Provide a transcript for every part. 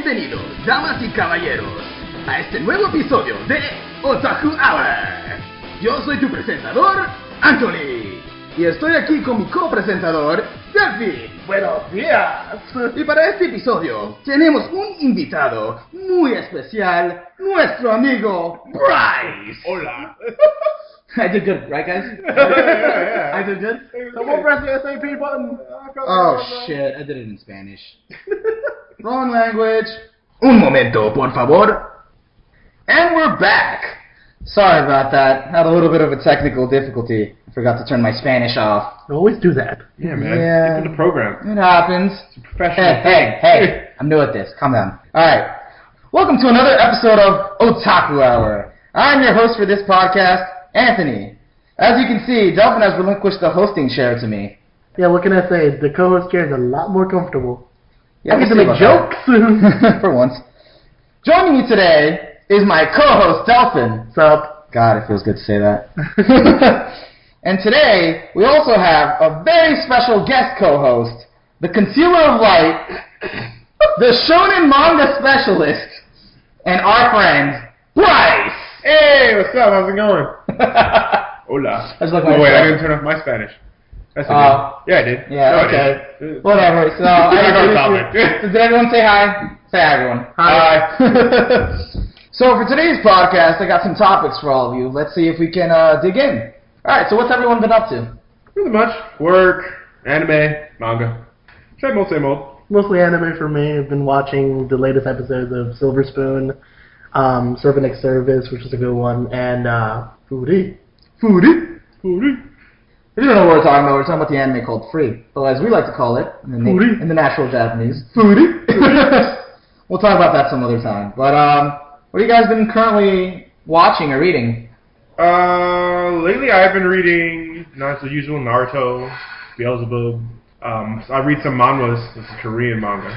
Bienvenidos, damas y caballeros, a este nuevo episodio de Otaku Hour. Yo soy tu presentador, Anthony, y estoy aquí con mi copresentador, Delf. Buenos días. Y para este episodio tenemos un invitado muy especial, nuestro amigo Bryce. Hola. I did good, right guys? Yeah. I did good? Someone press the SAP button. Oh shit, I did it in Spanish. Wrong language. Un momento, por favor. And we're back. Sorry about that. Had a little bit of a technical difficulty. Forgot to turn my Spanish off. I always do that. Yeah, man. Yeah. Get to the program. It happens. It's a professional. Hey. I'm new at this. Calm down. Alright. Welcome to another episode of Otaku Hour. I'm your host for this podcast, Anthony. As you can see, Delphin has relinquished the hosting chair to me. Yeah, what can I say? The co-host chair is a lot more comfortable. Yeah, I get to we'll make see about jokes. for once. Joining me today is my co-host, Delphin. What's up? God, it feels good to say that. And today, we also have a very special guest co-host, the concealer of light, the Shonen manga specialist, and our friend, Bryce. Hey, what's up? How's it going? Hola. That's like Oh, wait, I didn't turn off my Spanish. That's yeah, I did. Yeah, No, okay. I did. Whatever. So, did everyone say hi? Say hi, everyone. Hi. So, for today's podcast, I got some topics for all of you. Let's see if we can dig in. Alright, so what's everyone been up to? Nothing much. Work, anime, manga. Same old, same old. Mostly anime for me. I've been watching the latest episodes of Silver Spoon, Servant X Service, which is a good one, and Foodie. If you don't know what we're talking about the anime called Free, but as we like to call it, in the natural Japanese, Foodie. We'll talk about that some other time. But, what have you guys been currently watching or reading? Lately I've been reading, not the usual Naruto, Beelzebub. I read some manhwas. This is Korean manga.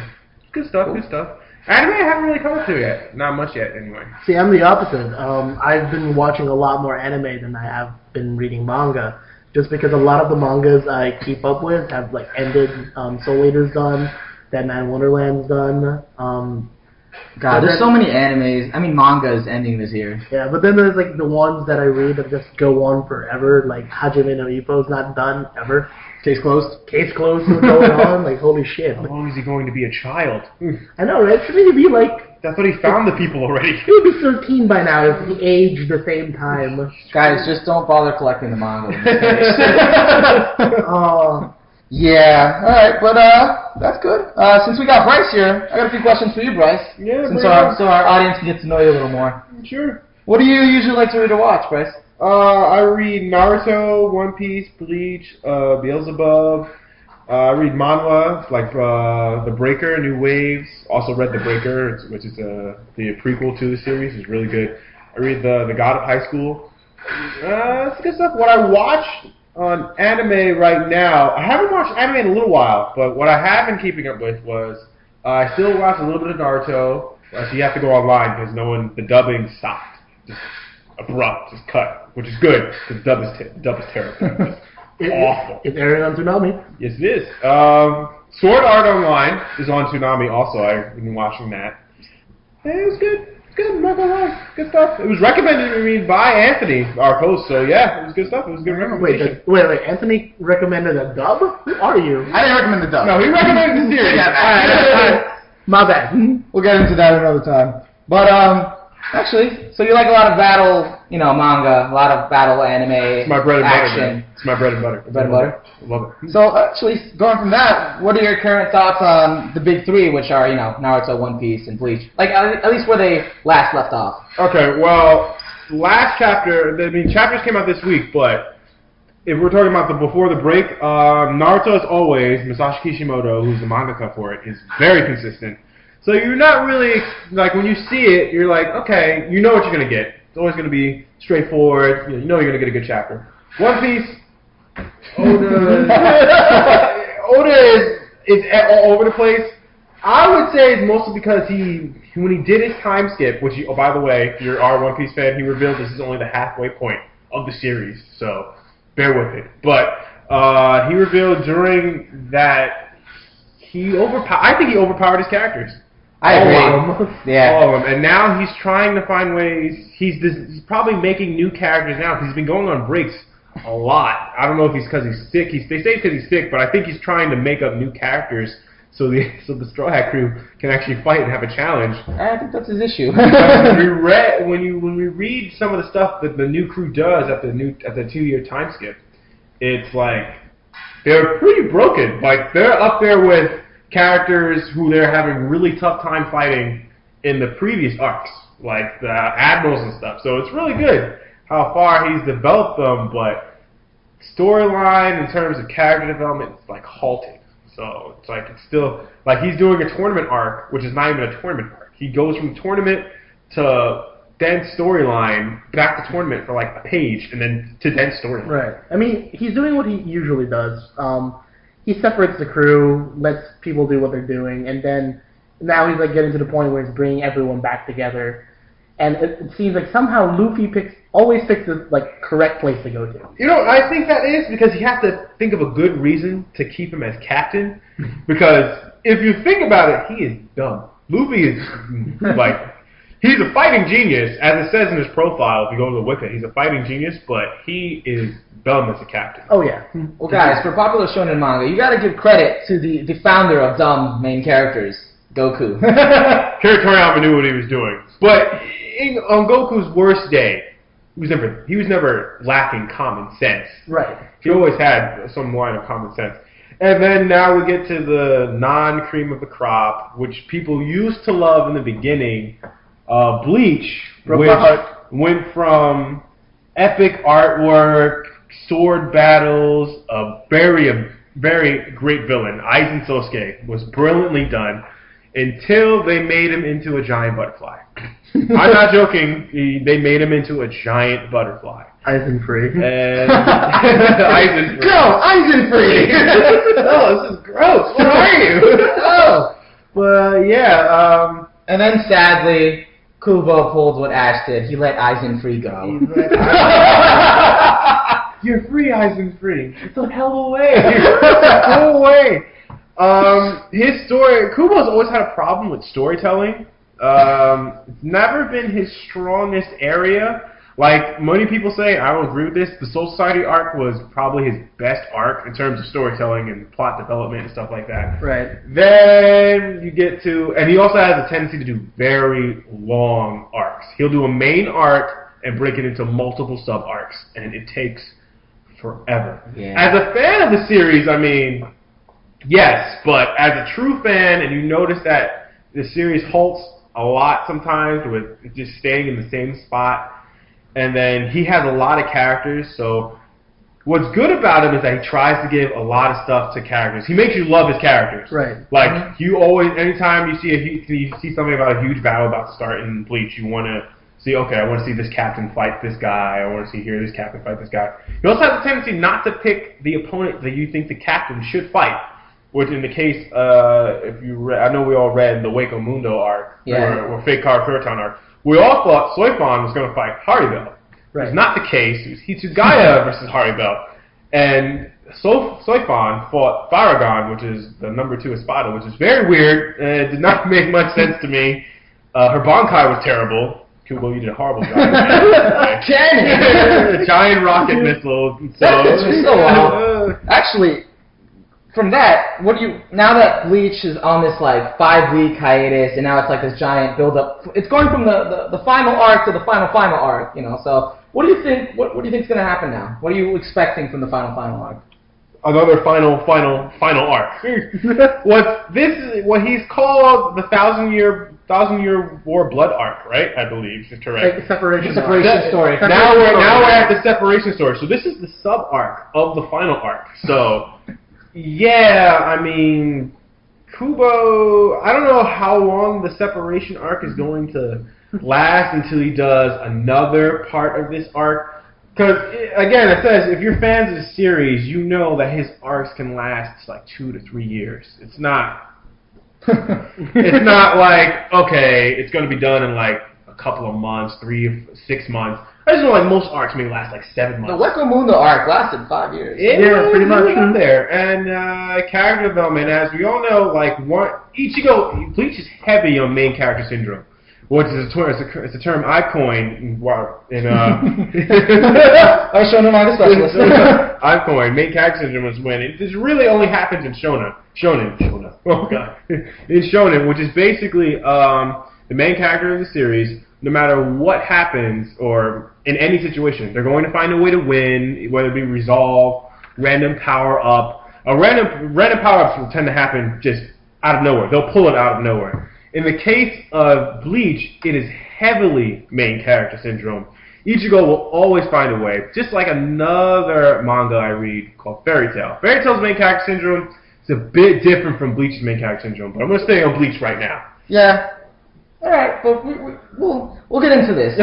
Good stuff, good stuff. Anime I haven't really come up to yet. Not much yet, anyway. See, I'm the opposite. I've been watching a lot more anime than I have been reading manga. Just because a lot of the mangas I keep up with have like ended. Soul Eater's done, Dead Man Wonderland's done. God, there's so many mangas ending this year. Yeah, but then there's like the ones that I read that just go on forever, like Hajime no Ippo's not done ever. Case closed. Case closed, still going on, like holy shit. How long is he going to be a child? I know, right? Shouldn't he be like... That's what he found the people already. He would be 13 by now if he aged the same time. Guys, just don't bother collecting the manga. Yeah, alright, but that's good. Since we got Bryce here, I got a few questions for you, Bryce. Yeah, so our audience can get to know you a little more. Sure. What do you usually like to read or watch, Bryce? I read Naruto, One Piece, Bleach, Beelzebub. I read manhwa, like The Breaker, New Waves. Also read The Breaker, which is the prequel to the series. It's really good. I read The God of High School. That's good stuff. What I watch on anime right now, I haven't watched anime in a little while, but what I have been keeping up with was I still watch a little bit of Naruto. So you have to go online because the dubbing stopped. Just abrupt, just cut, which is good because dub is terrible. It's awful. It's airing on Toonami. Yes, it is. Sword Art Online is on Toonami also. I've been watching that. It was good. It's good. I'm not gonna lie. Good stuff. It was recommended to me by Anthony, our host. So yeah, it was good stuff. It was a good recommendation. Wait. Anthony recommended a dub? Who are you? I didn't recommend the dub. No, he recommended the series. Alright. My bad. We'll get into that another time. But actually, so you like a lot of battle, manga, a lot of battle anime, It's my bread and action. butter. It's my bread and butter. Bread and butter? I love it. So actually, going from that, what are your current thoughts on the big three, which are, Naruto, One Piece, and Bleach? Like, at least where they last left off. Okay, well, last chapter, chapters came out this week, but if we're talking about before the break, Naruto, as always, Masashi Kishimoto, who's the mangaka for it, is very consistent. So you're not really, like, when you see it, you're like, okay, you know what you're going to get. It's always going to be straightforward. You know you're going to get a good chapter. One Piece, Oda is all over the place. I would say it's mostly because when he did his time skip, which, by the way, if you're our One Piece fan, he revealed this is only the halfway point of the series, so bear with it. But he revealed during that I think he overpowered his characters. I agree. Yeah. All of them. And now he's trying to find ways. He's probably making new characters now because he's been going on breaks a lot. I don't know if he's because he's sick. They say because he's sick, but I think he's trying to make up new characters so the Straw Hat crew can actually fight and have a challenge. I think that's his issue. when we read some of the stuff that the new crew does at the 2-year time skip, it's like they're pretty broken. Like they're up there with characters who they're having really tough time fighting in the previous arcs, like the admirals and stuff. So it's really good how far he's developed them, but storyline in terms of character development is like halted. So it's still like he's doing a tournament arc, which is not even a tournament arc. He goes from tournament to dense storyline, back to tournament for like a page, and then to dense storyline. Right. I mean, he's doing what he usually does. He separates the crew, lets people do what they're doing, and then now he's like getting to the point where he's bringing everyone back together. And it seems like somehow Luffy always picks the like correct place to go to. You know, I think that is because he has to think of a good reason to keep him as captain. Because if you think about it, he is dumb. Luffy is like he's a fighting genius, as it says in his profile. If you go to the wiki, he's a fighting genius, but he is dumb as a captain. Oh yeah. Well, guys, for popular shonen manga, you got to give credit to the founder of dumb main characters, Goku. Kira Toriyama knew what he was doing, but on Goku's worst day, he was never lacking common sense. Right. He always had some line of common sense. And then now we get to the non-cream of the crop, which people used to love in the beginning. Bleach, which went from epic artwork, sword battles, a very great villain. Aizen Sosuke was brilliantly done until they made him into a giant butterfly. I'm not joking. They made him into a giant butterfly. Aizenfree. And Aizenfree. Go, Aizenfree! Oh, this is gross. What are you? Oh. But yeah. And then sadly, Kubo pulled what Ash did. He let Aizenfree go. You're free, Aizenfree. So hell away. Go away. His story. Kubo's always had a problem with storytelling. It's never been his strongest area. Like many people say, I don't agree with this. The Soul Society arc was probably his best arc in terms of storytelling and plot development and stuff like that. Right. Then you get to, and he also has a tendency to do very long arcs. He'll do a main arc and break it into multiple sub arcs, and it takes forever. Yeah. As a fan of the series, I mean, yes, but as a true fan, and you notice that the series halts a lot sometimes with just staying in the same spot. And then he has a lot of characters, so what's good about him is that he tries to give a lot of stuff to characters. He makes you love his characters. Right. Like, you always, anytime you see something about a huge battle about to start in Bleach, you want to see, okay, I want to see this captain fight this guy, I want to hear this captain fight this guy. He also has a tendency not to pick the opponent that you think the captain should fight. Which, in the case, if you I know we all read the Waco Mundo arc, or Fake Car Kuritan arc. We all thought Soifon was going to fight Haribel. Right. It's not the case. It was Hitsugaya versus Haribel. And Soifon fought Faragon, which is the number 2 Espada, which is very weird. It did not make much sense to me. Her Bankai was terrible. Kubo, you did a horrible job. Cannon! Giant rocket missiles. It's just so wild. Actually, from that, now that Bleach is on this like 5-week hiatus, and now it's like this giant build-up. It's going from the final arc to the final arc, you know. So, what do you think? What do you think's going to happen now? What are you expecting from the final arc? Another final arc. What he's called the 1,000-year War Blood arc, right? I believe is correct. Like the separation story. Now we're at the separation story. So this is the sub arc of the final arc. So. Yeah, I mean, Kubo, I don't know how long the separation arc is going to last until he does another part of this arc. Because, again, it says, if you're fans of the series, you know that his arcs can last like 2 to 3 years. It's not like, okay, it's going to be done in like a couple of months, 6 months. I just know like most arcs may last like 7 months. The Weko Mundo arc lasted 5 years. Yeah, pretty much up there. And character development, as we all know, like Ichigo, Bleach is heavy on main character syndrome, which is it's a term I coined in I was Shonen Manga Specialist. I coined main character syndrome is when this really only happens in Shonen. Oh god, in Shonen, which is basically the main character of the series. No matter what happens, or in any situation, they're going to find a way to win, whether it be resolve, random power up. Random power ups will tend to happen just out of nowhere. They'll pull it out of nowhere. In the case of Bleach, it is heavily main character syndrome. Ichigo will always find a way, just like another manga I read called Fairy Tail. Fairy Tail's main character syndrome is a bit different from Bleach's main character syndrome, but I'm going to stay on Bleach right now. Yeah. All right, but we'll get into this.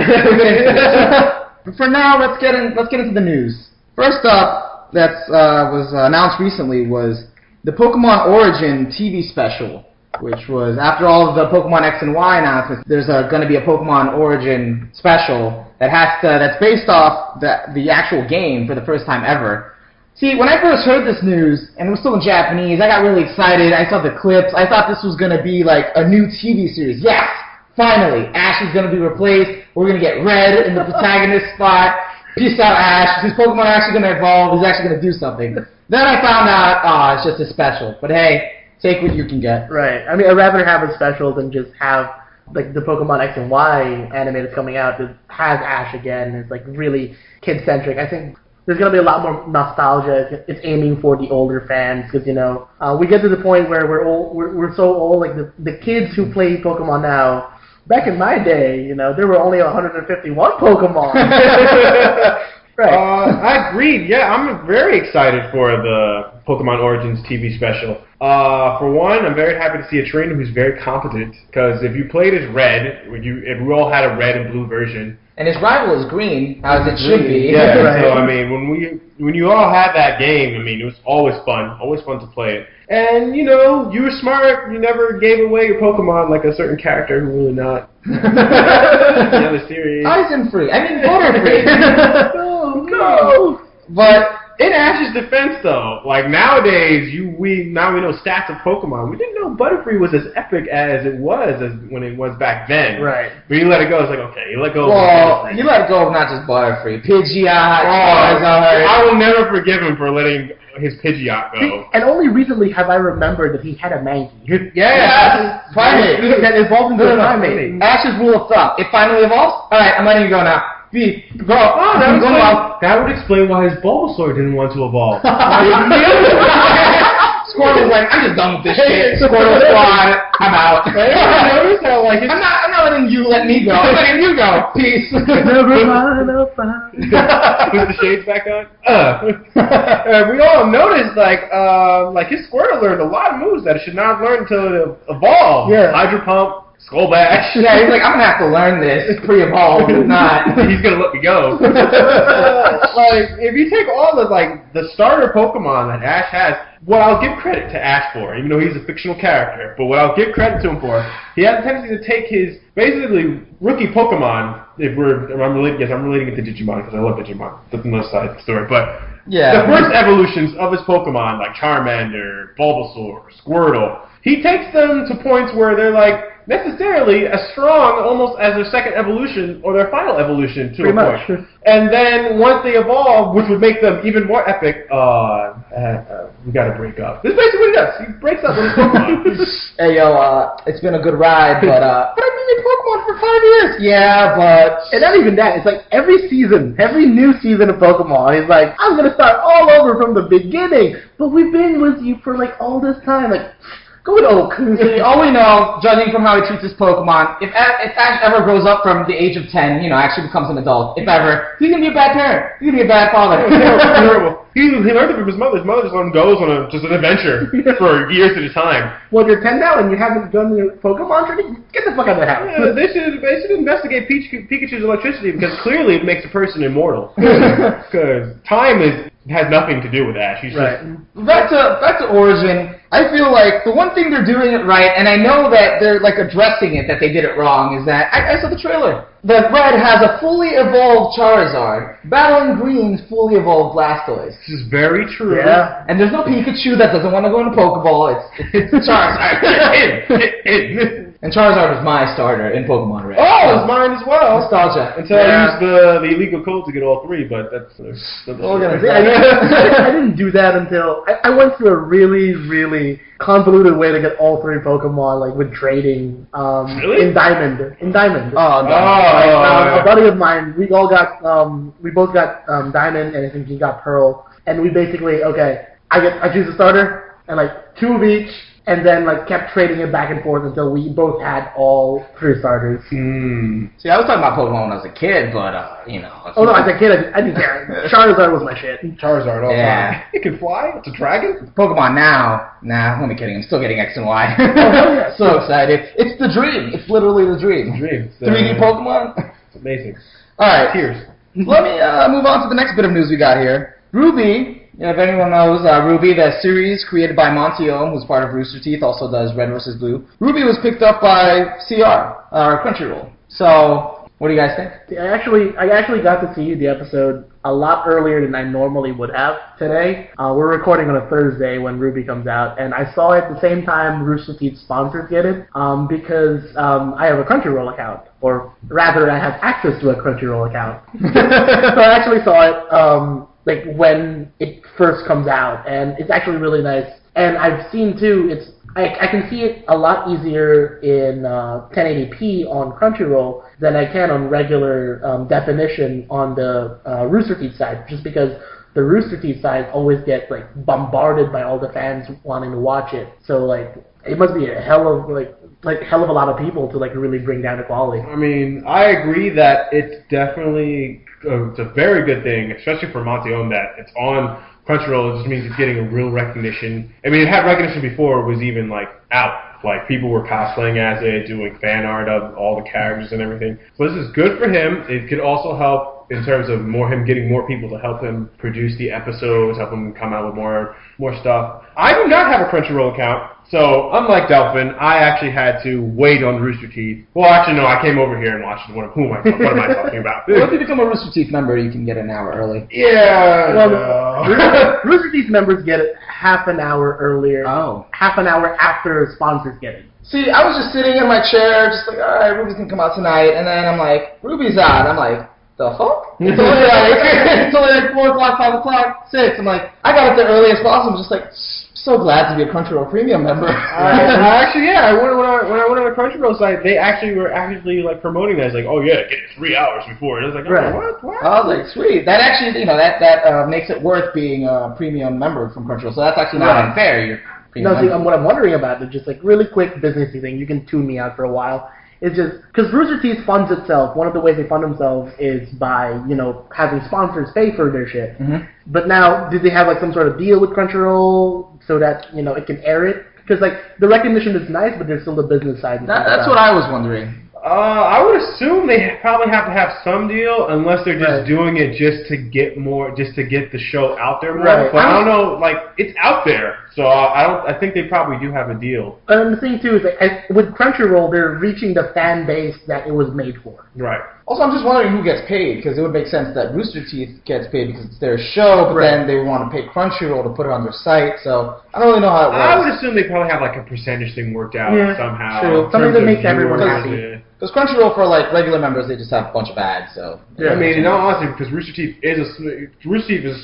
But for now, let's get into the news. First up, that was announced recently was the Pokemon Origin TV special, which was after all of the Pokemon X and Y announcements. There's going to be a Pokemon Origin special that's based off the actual game for the first time ever. See, when I first heard this news, and it was still in Japanese, I got really excited. I saw the clips. I thought this was going to be like a new TV series. Yes! Finally, Ash is going to be replaced. We're going to get Red in the protagonist spot. Peace out, Ash. His Pokemon are actually going to evolve. He's actually going to do something. Then I found out, it's just a special. But hey, take what you can get. Right. I mean, I'd rather have a special than just have like the Pokemon X and Y anime that's coming out that has Ash again. It's like really kid-centric. I think there's going to be a lot more nostalgia. It's aiming for the older fans because, we get to the point where we're so old. Like the kids who play Pokemon now, back in my day, there were only 151 Pokemon. Right. I agreed. Yeah, I'm very excited for the Pokemon Origins TV special. For one, I'm very happy to see a trainer who's very competent, because if you played as Red, if we all had a Red and Blue version, and his rival is Green, as it should be. Yeah, right. So I mean, when you all had that game, I mean, it was always fun to play it. And you were smart. You never gave away your Pokemon like a certain character who really not. The series. Aizenfree. I mean, Butterfree. No. But in Ash's defense, though, like nowadays, we know stats of Pokemon. We didn't know Butterfree was as epic as it was when it was back then. Right. But you let it go. It's like, okay, you let go. Well, you let go of not just Butterfree, Pidgeot. I will never forgive him for letting his Pidgeot go. And only recently have I remembered that he had a Mankey. Yeah, Primate. That evolved into a Primate. Ash's rule of thumb. It finally evolves. All right, I'm letting you go now. That would explain why his Bulbasaur didn't want to evolve. Squirtle was like, I'm just done with this shit. Squirtle squad, I'm out. Notice how I'm not letting you let me go. I'm letting you go. Peace. Never mind, I'll find. Put the shades back on. We all noticed like his Squirtle learned a lot of moves that it should not have learned until it evolved. Yeah. Hydro Pump. Skull Bash. Yeah, he's like, I'm gonna have to learn this pre-evolved. If not, he's gonna let me go. If you take all the starter Pokemon that Ash has, what I'll give credit to Ash for, even though he's a fictional character, but what I'll give credit to him for, he has a tendency to take his basically rookie Pokemon. I'm relating it to Digimon because I love Digimon. That's another side of the story, but. Yeah. The first evolutions of his Pokemon, like Charmander, Bulbasaur, Squirtle, he takes them to points where they're necessarily as strong almost as their second evolution or their final evolution to Pretty a much. point. And then once they evolve, which would make them even more epic, we gotta break up. This is basically what he does. He breaks up with his Pokemon. Hey yo, it's been a good ride, but I've been in Pokemon for 5 years. Yeah, but and not even that. It's like every new season of Pokemon, he's like, I'm gonna start all over from the beginning. But we've been with you for all this time. Go with Oak. All we know, judging from how he treats his Pokemon, if Ash ever grows up from the age of 10, actually becomes an adult, if ever, he's going to be a bad parent. He's going to be a bad father. Terrible. He learned it from his mother. His mother just let him go on just an adventure for years at a time. Well, you're 10 now and you haven't done your Pokemon training? Get the fuck out of the house. Yeah, they should investigate Pikachu's electricity because clearly it makes a person immortal. Because time has nothing to do with Ash. He's right. Back to Origin. I feel like the one thing they're doing it right, and I know that they're like addressing it, that they did it wrong, is that I saw the trailer. The red has a fully evolved Charizard battling green's fully evolved Blastoise. This is very true. Yeah. And there's no Pikachu that doesn't want to go into Pokeball. It's Charizard. And Charizard was my starter in Pokemon Red. Oh, it's mine as well. Nostalgia. Until I used the illegal code to get all three, but that's... I didn't do that until... I went through a really, really convoluted way to get all three Pokemon, like with trading Really? in Diamond. Oh, no. A buddy of mine, we both got Diamond, and I think he got Pearl, and we basically, I choose a starter, and like 2 of each, and then like kept trading it back and forth until we both had all 3 starters. See, I was talking about Pokemon when I was a kid, but, you know. Oh no, as a kid, I didn't care. Charizard was my shit. Charizard all the time. It can fly? It's a dragon? Pokemon now, nah, who am I kidding? I'm still getting X and Y. Yeah. So excited. It's the dream. It's literally the dream. 3D Pokemon. It's amazing. Alright. Tears. Let me move on to the next bit of news we got here. Ruby, if anyone knows, Ruby, the series created by Monty Ohm, who's part of Rooster Teeth, also does Red vs. Blue. Ruby was picked up by CR, Crunchyroll. So, what do you guys think? I actually got to see the episode a lot earlier than I normally would have today. We're recording on a Thursday when Ruby comes out, and I saw it at the same time Rooster Teeth sponsors get it, because I have a Crunchyroll account, or rather I have access to a Crunchyroll account. So I actually saw it like when it first comes out, and it's actually really nice. And I've seen too, I can see it a lot easier in 1080p on Crunchyroll than I can on regular definition on the Rooster Teeth side, just because the Rooster Teeth side always gets like bombarded by all the fans wanting to watch it. So like it must be a hell of a lot of people to like really bring down the quality. I mean, I agree that it's definitely it's a very good thing, especially for Monty Ohm, that it's on Crunchyroll. It just means it's getting a real recognition. I mean, it had recognition before it was even like out. Like people were cosplaying as it, doing fan art of all the characters and everything. So this is good for him. It could also help in terms of him getting more people to help him produce the episodes, help him come out with more stuff. I do not have a Crunchyroll account, so unlike Delphin, I actually had to wait on Rooster Teeth. Well, actually, no, I came over here and watched it. What am I talking about? Well, if you become a Rooster Teeth member, you can get an hour early. Yeah. Well, Rooster Teeth members get it half an hour earlier. Oh. Half an hour after sponsors get it. See, I was just sitting in my chair, just like, alright, Ruby's gonna come out tonight, and then I'm like, Ruby's out. I'm like, the fuck? It's only like 4 o'clock, 5 o'clock, 6. I'm like, I got it there early as possible. I'm just like, so glad to be a Crunchyroll Premium member. Actually, yeah. When I went on the Crunchyroll site, they actually were actively like promoting that. It's like, oh yeah, get it 3 hours before. And I was like, oh, right. What? I was like, sweet. That actually, that makes it worth being a premium member from Crunchyroll. So that's actually not unfair. You're premium member. What I'm wondering about is just like really quick businessy thing. You can tune me out for a while. It's just because Rooster Teeth funds itself. One of the ways they fund themselves is by having sponsors pay for their shit. Mm-hmm. But now, do they have like some sort of deal with Crunchyroll so that it can air it? Because like the recognition is nice, but there's still the business side. That's what I was wondering. I would assume they probably have to have some deal, unless they're just doing it just to get the show out there more. Right. But I don't know, like it's out there, so I think they probably do have a deal. And the thing too is that with Crunchyroll, they're reaching the fan base that it was made for. Right. Also, I'm just wondering who gets paid, because it would make sense that Rooster Teeth gets paid because it's their show, but then they would want to pay Crunchyroll to put it on their site, so I don't really know how it works. I would assume they probably have like a percentage thing worked out somehow. True. Something that makes everyone happy. Because Crunchyroll, for like regular members, they just have a bunch of ads, so... Yeah, I mean, in all honesty, because Rooster Teeth is a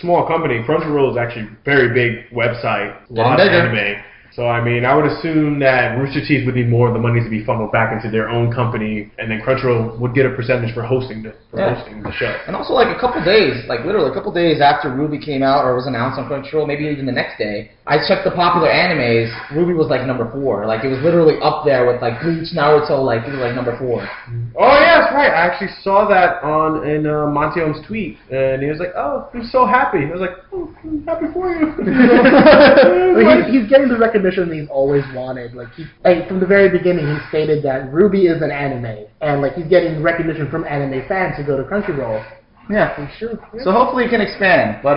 small company, Crunchyroll is actually a very big website, a lot of anime. So, I mean, I would assume that Rooster Teeth would need more of the money to be funneled back into their own company, and then Crunchyroll would get a percentage for hosting the show. And also, like, literally a couple days after Ruby came out or was announced on Crunchyroll, maybe even the next day, I checked the popular animes, Ruby was, like, number 4. Like, it was literally up there with, like, Bleach, Naruto, like, it was, like, number 4. Oh, yeah, that's right. I actually saw that in Monty Ohm's tweet, and he was like, oh, I'm so happy. I was like, oh, I'm happy for you. He's getting the recognition he's always wanted. Like from the very beginning, he stated that Ruby is an anime, and like he's getting recognition from anime fans who go to Crunchyroll. Yeah. Sure. So hopefully it can expand. But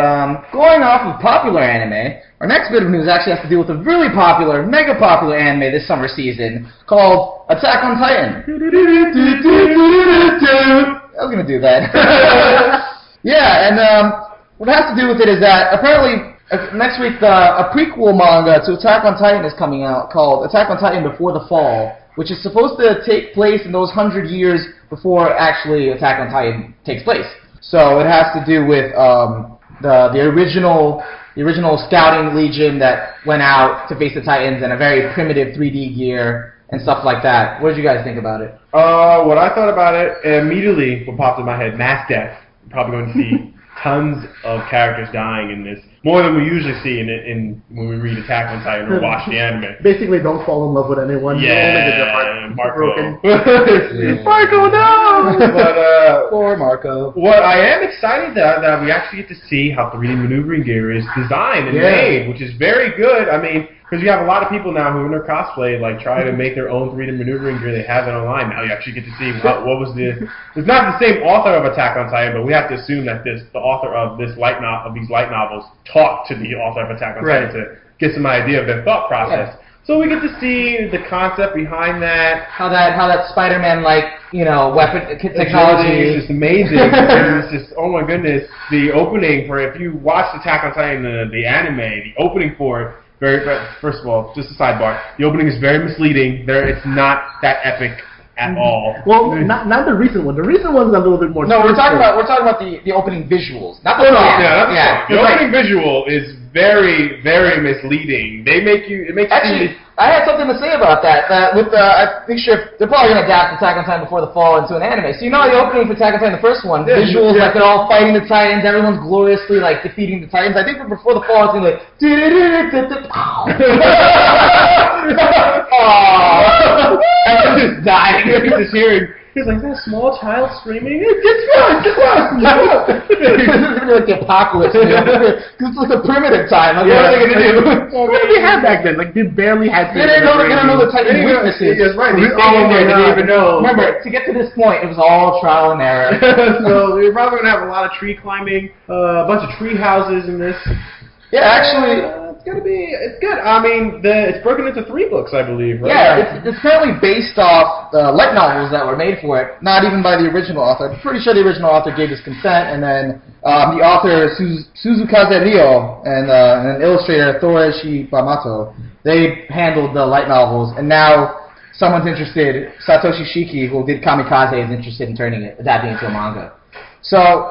going off of popular anime, our next bit of news actually has to do with a really popular, mega popular anime this summer season called Attack on Titan. I was going to do that. Yeah, and what it has to do with it is that apparently next week a prequel manga to Attack on Titan is coming out called Attack on Titan Before the Fall, which is supposed to take place in those 100 years before actually Attack on Titan takes place. So it has to do with the original scouting legion that went out to face the Titans in a very primitive 3D gear and stuff like that. What did you guys think about it? What I thought about it, immediately what popped in my head, mass death. You're probably going to see tons of characters dying in this. More than we usually see in when we read Attack on Titan or watch the anime. Basically, don't fall in love with anyone. Yeah, Marco. Marco, no! But, Poor Marco. what I am excited that we actually get to see how 3D maneuvering gear is designed and made, which is very good. I mean, because you have a lot of people now who in their cosplay like try to make their own 3D maneuvering gear. They have it online. Now you actually get to see what was the. It's not the same author of Attack on Titan, but we have to assume that the author of these light novels talked to the author of Attack on Titan to get some idea of their thought process. Yeah. So we get to see the concept behind that. How that Spider-Man weapon technology is just amazing. It's just, oh my goodness, the opening for, if you watch Attack on Titan, the anime, the opening for it. First of all, just a sidebar. The opening is very misleading. It's not that epic at all. Well, not the recent one. The recent one's a little bit more. No, we're talking about the opening visuals, not the song. Yeah, the opening visual is very, very misleading. It makes you actually. I had something to say about that. I think they're probably going to adapt Attack on Titan Before the Fall into an anime. So the opening for Attack on Titan, the first one, visuals like they're all fighting the Titans, everyone's gloriously like defeating the Titans. I think for Before the Fall, it's going to be like. Aww. Everyone's just dying. Just hearing. He's like, that small child screaming, This is going to be like the apocalypse. It's like a primitive time. Like, what are they going to do? What did they have back then? Like, they barely had. They don't know the Titan weaknesses. That's right. They didn't even know. Remember, to get to this point, it was all trial and error. So we're probably going to have a lot of tree climbing, a bunch of tree houses in this. Yeah, actually, it's good. I mean, it's broken into 3 books, I believe, right? Yeah, it's currently based off the light novels that were made for it, not even by the original author. I'm pretty sure the original author gave his consent, and then the author, Suzukaze Ryo, and an illustrator, Toreshi Bamato, they handled the light novels, and now someone's interested, Satoshi Shiki, who did Kamikaze, is interested in adapting it into a manga. So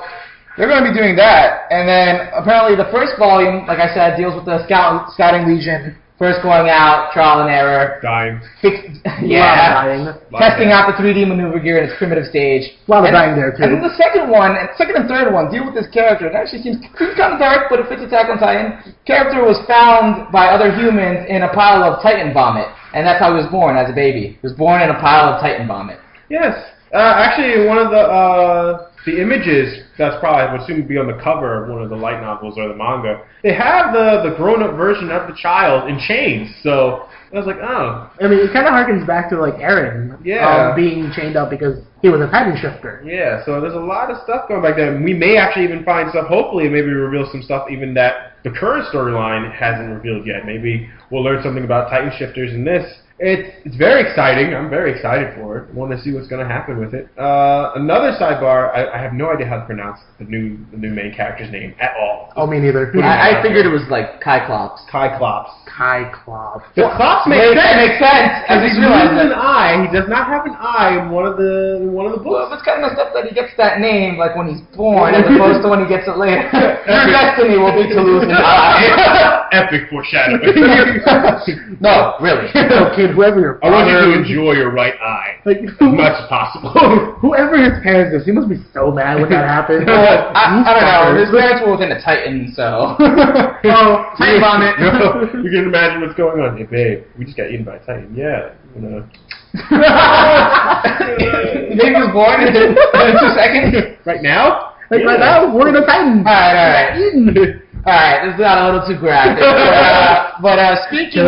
they're going to be doing that, and then apparently the first volume, like I said, deals with the scouting legion, first going out, trial and error. Dying. Testing out the 3D maneuver gear in its primitive stage. A lot of dying there, too. And then the second and third one deal with this character. It actually seems kind of dark, but it fits Attack on Titan. Character was found by other humans in a pile of Titan vomit, and that's how he was born as a baby. He was born in a pile of Titan vomit. Yes. Actually, one of the images that's probably, I would assume, would be on the cover of one of the light novels or the manga. They have the grown-up version of the child in chains. So I was like, oh. I mean, it kind of harkens back to like Eren being chained up because he was a Titan shifter. Yeah. So there's a lot of stuff going back there. We may actually even find stuff. Hopefully, maybe reveal some stuff even that the current storyline hasn't revealed yet. Maybe we'll learn something about Titan shifters in this. It's very exciting. I'm very excited for it. I want to see what's going to happen with it. Another sidebar, I have no idea how to pronounce the new main character's name at all. Oh, me neither. I figured it was like Kyclops. Kyclops. The Klops makes sense. That makes sense. As he's losing an eye, he does not have an eye in one of the books. Well, it's kind of messed up that he gets that name like when he's born, as opposed to when he gets it later. Your destiny will be to lose an eye. Epic foreshadowing. No, really. Okay, whoever your I want you to enjoy your right eye as much as possible. Whoever his parents is, he must be so mad when that happened. Well, I don't know. His parents were within a Titan, so. Titan vomit. No, you can imagine what's going on. Hey, babe, we just got eaten by a Titan. Yeah. The baby was born in 2 seconds. Right now? Right now, we're in a Titan. Alright. Alright, this is not a little too graphic. But speaking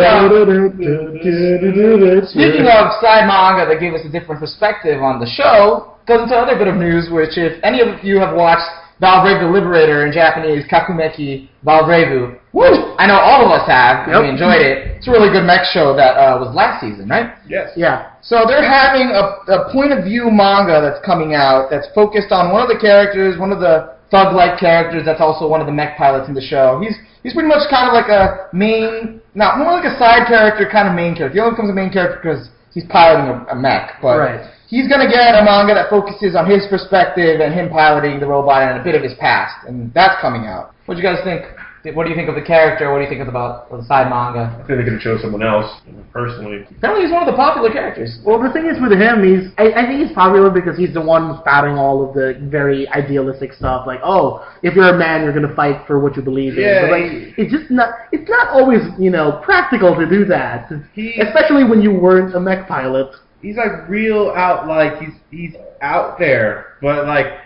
of side manga that gave us a different perspective on the show, goes into another bit of news, which if any of you have watched Valrave the Liberator, in Japanese, Kakumeki Valrave. Woo! I know all of us have, and we enjoyed it. It's a really good mech show that was last season, right? Yes. Yeah. So they're having a point of view manga that's coming out that's focused on one of the characters, one of the thug-like characters that's also one of the mech pilots in the show. He's pretty much kind of like a main, not more like a side character, kind of main character. He only becomes a main character because he's piloting a mech, but he's going to get a manga that focuses on his perspective and him piloting the robot and a bit of his past, and that's coming out. What do you guys think? What do you think of the character? What do you think about the side manga? I think they're going to show someone else, personally. Apparently he's one of the popular characters. Well, the thing is with him, I think he's popular because he's the one spouting all of the very idealistic stuff, like, oh, if you're a man, you're going to fight for what you believe in. But, like, it's not always, practical to do that, especially when you weren't a mech pilot. He's like real out, like he's out there, but like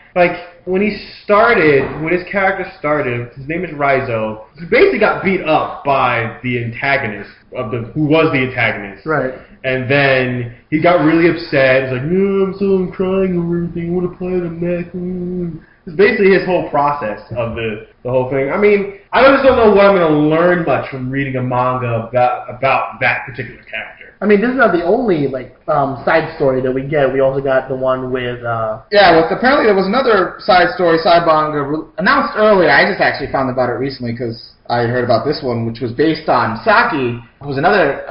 when his character started, his name is Raizo. He basically got beat up by the antagonist who was the antagonist. Right. And then he got really upset. He's like, no, I'm crying over everything. I want to play the mech. It's basically his whole process of the whole thing. I mean, I just don't know what I'm going to learn much from reading a manga about that particular character. I mean, this is not the only side story that we get. We also got the one with apparently there was another side story, side manga announced earlier. I just actually found about it recently because I heard about this one, which was based on Saki, who was another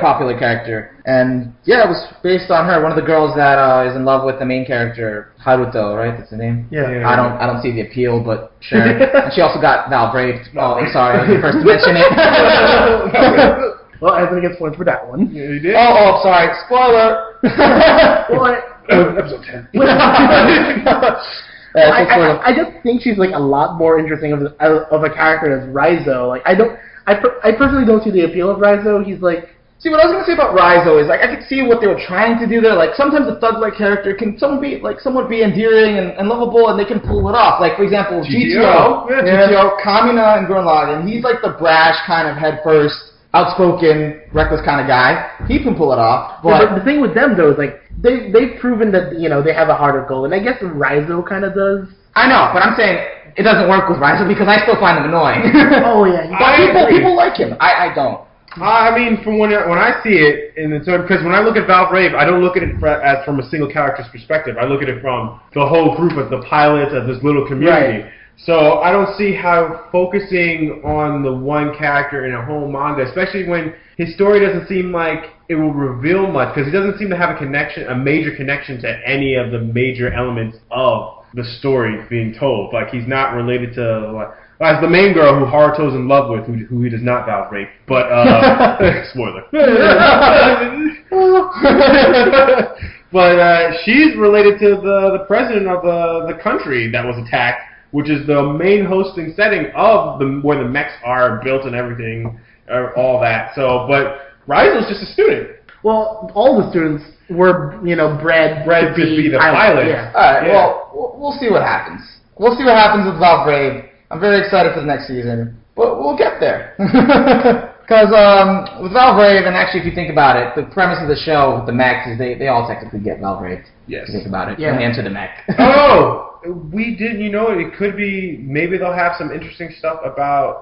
popular character, and it was based on her, one of the girls that is in love with the main character, Haruto, right? That's the name. Yeah. I don't see the appeal, but sure. And she also got Valrave. Oh, I'm sorry, I was the first to mention it. Well, Anthony gets points for that one. Yeah, you did. Oh, sorry. Spoiler. Episode 10. I just think she's like a lot more interesting of a character as Raizo. Like I personally don't see the appeal of Raizo. He's like. See, what I was going to say about Raizo is, like, I could see what they were trying to do there. Like, sometimes a thug-like character can somewhat be endearing and lovable, and they can pull it off. Like, for example, GTO, Kamina and Gurren Lagann. He's like the brash kind of head-first, outspoken, reckless kind of guy. He can pull it off. But the thing with them, though, is, like, they've proven that, they have a heart of gold. And I guess Raizo kind of does. I know, but I'm saying it doesn't work with Raizo because I still find him annoying. Oh, yeah. But people like him. I don't. I mean, from when I see it, because when I look at Valrave, I don't look at it as from a single character's perspective. I look at it from the whole group of the pilots of this little community. Right. So I don't see how focusing on the one character in a whole manga, especially when his story doesn't seem like it will reveal much, because he doesn't seem to have a major connection to any of the major elements of the story being told. Like, he's not related to as the main girl who Haruto's in love with, who he does not Valrave, but spoiler. But she's related to the president of the country that was attacked, which is the main hosting setting of where the mechs are built and everything, all that. So, but Raizo's just a student. Well, all the students were, bred to be the pilot. Yeah. All right. Yeah. Well, we'll see what happens. We'll see what happens with Valrave. I'm very excited for the next season, but we'll get there. Because with Valrave, and actually if you think about it, the premise of the show with the mechs is they all technically get Valraved. Yes. If you think about it. Yeah. And enter the mech. Oh! We did, it could be, maybe they'll have some interesting stuff about,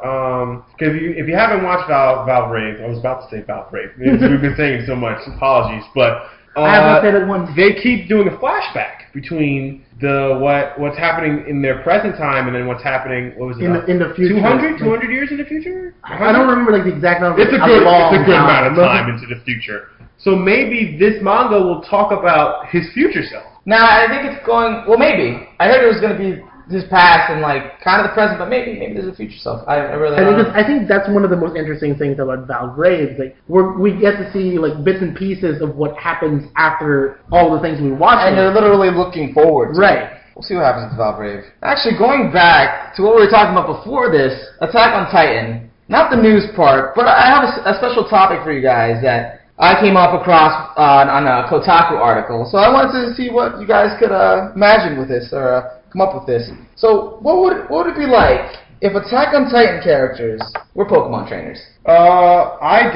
if you haven't watched Valrave, I was about to say Valrave, we've been saying it so much, apologies, but I haven't said it once. They keep doing a flashback between what's happening in their present time and then what's happening, what was it? In the future. 200 years in the future? 100? I don't remember the exact number. It's a good amount of time into the future. So maybe this manga will talk about his future self. Nah, I think it's going, well, maybe. I heard it was going to be his past and, kind of the present, but maybe there's a future self. I really don't know. I think that's one of the most interesting things about Valrave. We get to see, bits and pieces of what happens after all the things we watch. And you're literally looking forward to Right. it. We'll see what happens with Valrave. Actually, going back to what we were talking about before this, Attack on Titan, not the news part, but I have a special topic for you guys that I came up across on a Kotaku article, so I wanted to see what you guys could imagine with this, or come up with this. So, what would it be like if Attack on Titan characters were Pokemon trainers? I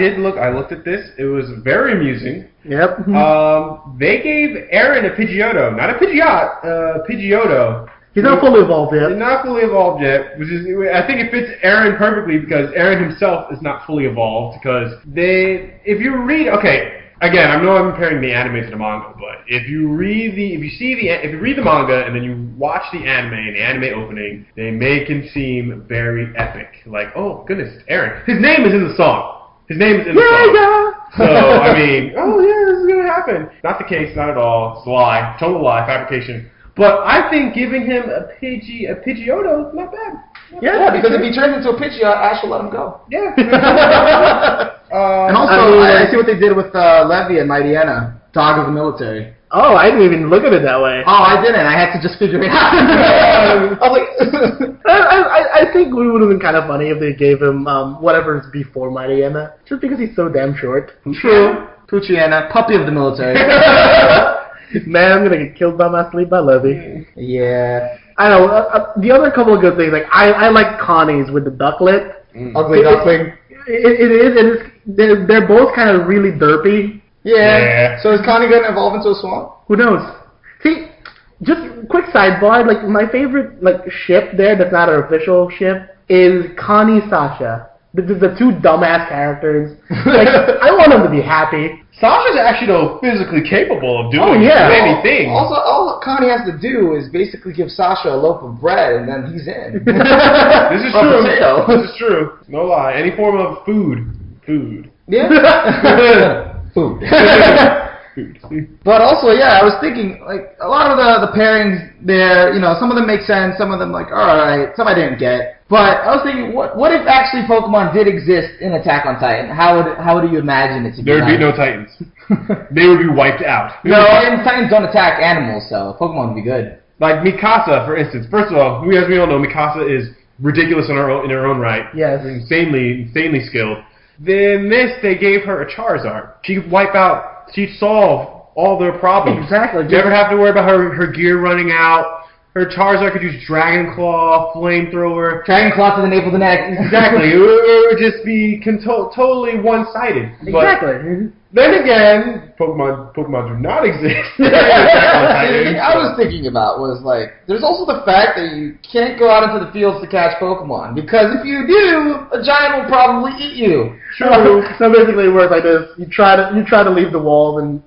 looked at this, it was very amusing. Yep. They gave Aaron a Pidgeotto, not a Pidgeot, Pidgeotto, He's not fully evolved yet. He's not fully evolved yet, which is, I think it fits Eren perfectly because Eren himself is not fully evolved because if you read, okay, again, I know I'm comparing the anime to the manga, but if you read the manga and then you watch the anime opening, they make him seem very epic. Like, oh goodness, Eren. His name is in the song. His name is in the song. So, I mean, oh yeah, this is gonna happen. Not the case, not at all. It's a lie. Total lie, fabrication. But I think giving him a Pidgeotto, not bad. Yeah, because if he turns into a Pidgeot, Ash will let him go. Yeah. And also, I see what they did with Levi and Mightyena, Dog of the Military. Oh, I didn't even look at it that way. Oh, I didn't. I had to just figure it out. I was like... I think it would have been kind of funny if they gave him whatever's before Mightyena, just because he's so damn short. True. Poochiana, puppy of the military. Man, I'm gonna get killed by my sleep by Levy. Yeah. I know. The other couple of good things, like I like Connie's with the ducklet. Ugly duckling. It is, and they're both kind of really derpy. Yeah. So is Connie gonna evolve into a swamp? Who knows? See, just quick sidebar. Like my favorite ship there that's not an official ship is Connie Sasha. The two dumbass characters. Like, I want them to be happy. Sasha's actually, though, physically capable of doing many things. Also, all Connie has to do is basically give Sasha a loaf of bread, and then he's in. This is true. This is true. No lie. Any form of food. Yeah. Food. But also, yeah, I was thinking, like, a lot of the pairings there, you know, some of them make sense, some of them, like, alright, some I didn't get. But I was thinking, what if actually Pokemon did exist in Attack on Titan? How would you imagine it to be? There would be no Titans. They would be wiped out. No, and Titans don't attack animals, so Pokemon would be good. Like Mikasa, for instance. First of all, as we all know, Mikasa is ridiculous in her own right. Yes. Insanely skilled. Then they gave her a Charizard. She could wipe out, she'd solve all their problems. Exactly. Never have to worry about her gear running out. Her Charizard could use Dragon Claw, Flamethrower. Dragon Claw to the nape of the neck. Exactly. It would just be totally one-sided. Exactly. Then again, Pokemon do not exist. The thing I was thinking about was, like, there's also the fact that you can't go out into the fields to catch Pokemon, because if you do, a giant will probably eat you. True. So basically it works like this. You try to leave the walls, and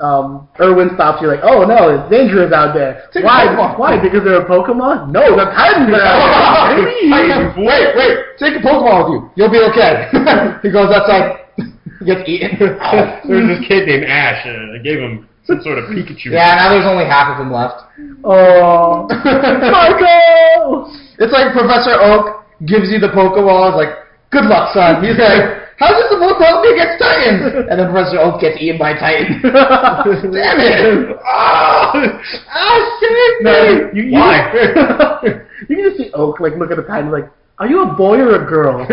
Erwin stops you like, oh no, it's dangerous out there. Why? Why? Because they're a Pokemon? No, the Titans are out there. Wait, take a Pokemon with you. You'll be okay. He goes outside. He gets eaten. There's this kid named Ash, and I gave him some sort of Pikachu. Yeah, now there's only half of him left. Oh, Marco! It's like Professor Oak gives you the Pokeball. It's like, good luck, son. He's like, how's this supposed to help me against Titans? And then Professor Oak gets eaten by Titan. Damn it! Save me! Why? You can just see Oak look at the Titan like, are you a boy or a girl?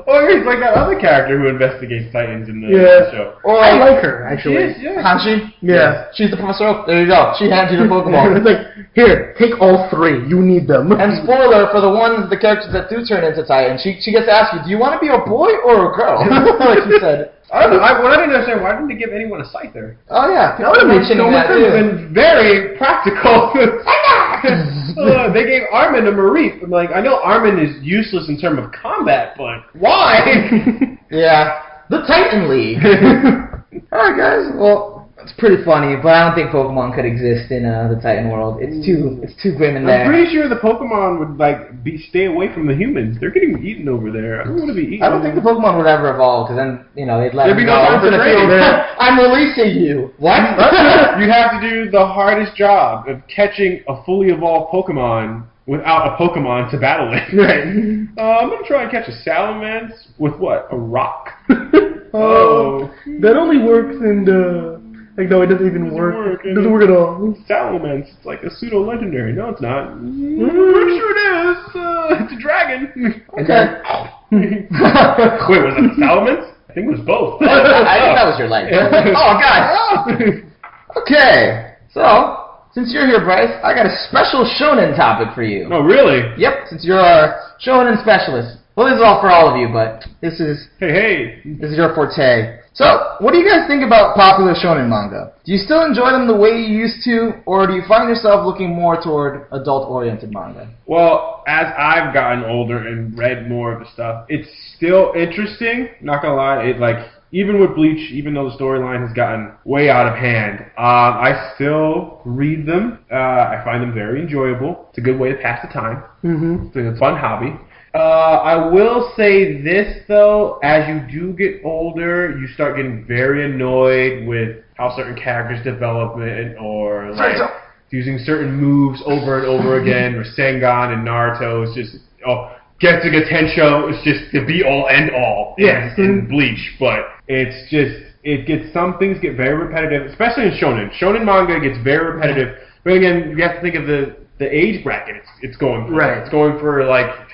Or he's like that other character who investigates Titans in the show. Or I like her, actually. Hanshi? Yeah. She's the Professor Oak. There you go. She hands you the Pokemon. It's like, here, take all three. You need them. And spoiler, for the characters that do turn into Titans, she gets to ask you, do you want to be a boy or a girl? Like she said. I don't know. What I didn't understand, why didn't they give anyone a Scyther? Oh, yeah. That would have made so much sense. Been very practical. They gave Armin a Mareep. I'm like, I know Armin is useless in terms of combat, but why? Yeah. The Titan League. Alright, guys. Well, it's pretty funny, but I don't think Pokemon could exist in the Titan world. It's too grim in there. I'm pretty sure the Pokemon would stay away from the humans. They're getting eaten over there. I don't want to be eaten. I don't think the Pokemon would ever evolve, because then they'd let There'd be them no go time for into the training. field. I'm releasing you. What? You have to do the hardest job of catching a fully evolved Pokemon without a Pokemon to battle it. Right. I'm gonna try and catch a Salamence with what? A rock. That only works in the. No, it doesn't even work. It doesn't work at all. Salamence, it's like a pseudo-legendary. No, it's not. Pretty sure it is. It's a dragon. Okay. Wait, was that a Salamence? I think it was both. I think that was your leg. Oh, God. Okay. So, since you're here, Bryce, I got a special shonen topic for you. Oh, really? Yep, since you're our shonen specialist. Well, this is all for all of you, but this is Hey. this is your forte. So, what do you guys think about popular shonen manga? Do you still enjoy them the way you used to, or do you find yourself looking more toward adult-oriented manga? Well, as I've gotten older and read more of the stuff, it's still interesting. Not gonna lie, even with Bleach, even though the storyline has gotten way out of hand, I still read them. I find them very enjoyable. It's a good way to pass the time. It's a fun hobby. I will say this, though, as you do get older, you start getting very annoyed with how certain characters develop or using certain moves over and over again, or Sengon and Naruto is just, Getsuga Tensho is just the be-all, end-all in Bleach, but it's just, some things get very repetitive, especially in Shonen. Shonen manga gets very repetitive, but again, you have to think of the age bracket it's going for. Right. It's going for,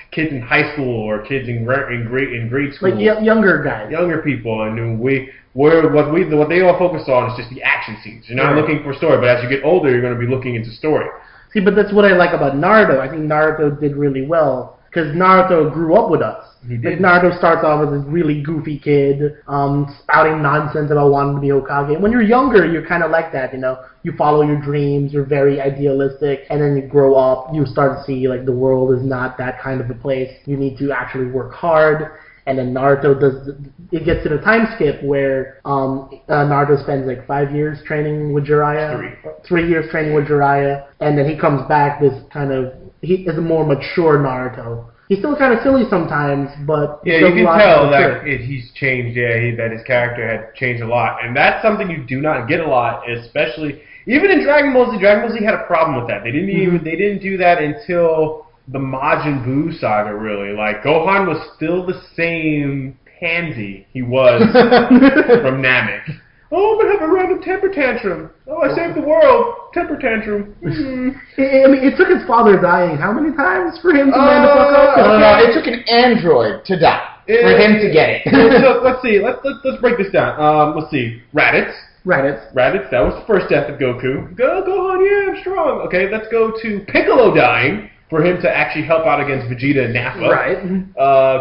kids in high school or kids in grade school. Younger guys. Younger people, and what they all focus on is just the action scenes. You're not looking for story, but as you get older, you're going to be looking into story. See, but that's what I like about Naruto. I think Naruto did really well, because Naruto grew up with us. Naruto starts off as this really goofy kid, spouting nonsense about wanting to be Hokage. When you're younger, you're kind of like that, You follow your dreams, you're very idealistic, and then you grow up, you start to see, the world is not that kind of a place. You need to actually work hard. And then Naruto it gets to the time skip where Naruto spends 5 years training with Jiraiya. 3 years training with Jiraiya. And then he comes back he is a more mature Naruto. He's still kind of silly sometimes, but... Yeah, you can tell that he's changed, that his character had changed a lot. And that's something you do not get a lot, especially... Even in Dragon Ball Z, Dragon Ball Z had a problem with that. They didn't do that until the Majin Buu saga, really. Gohan was still the same pansy he was from Namek. Oh, I'm going to have a random temper tantrum. Oh, I saved the world. Temper tantrum. It took his father dying how many times for him to man the fuck up? No, it took an android to die for him to get it. Let's see. Let's break this down. Let's see. Raditz, that was the first death of Goku. Gohan, yeah, I'm strong. Okay, let's go to Piccolo dying for him to actually help out against Vegeta and Nappa. Right.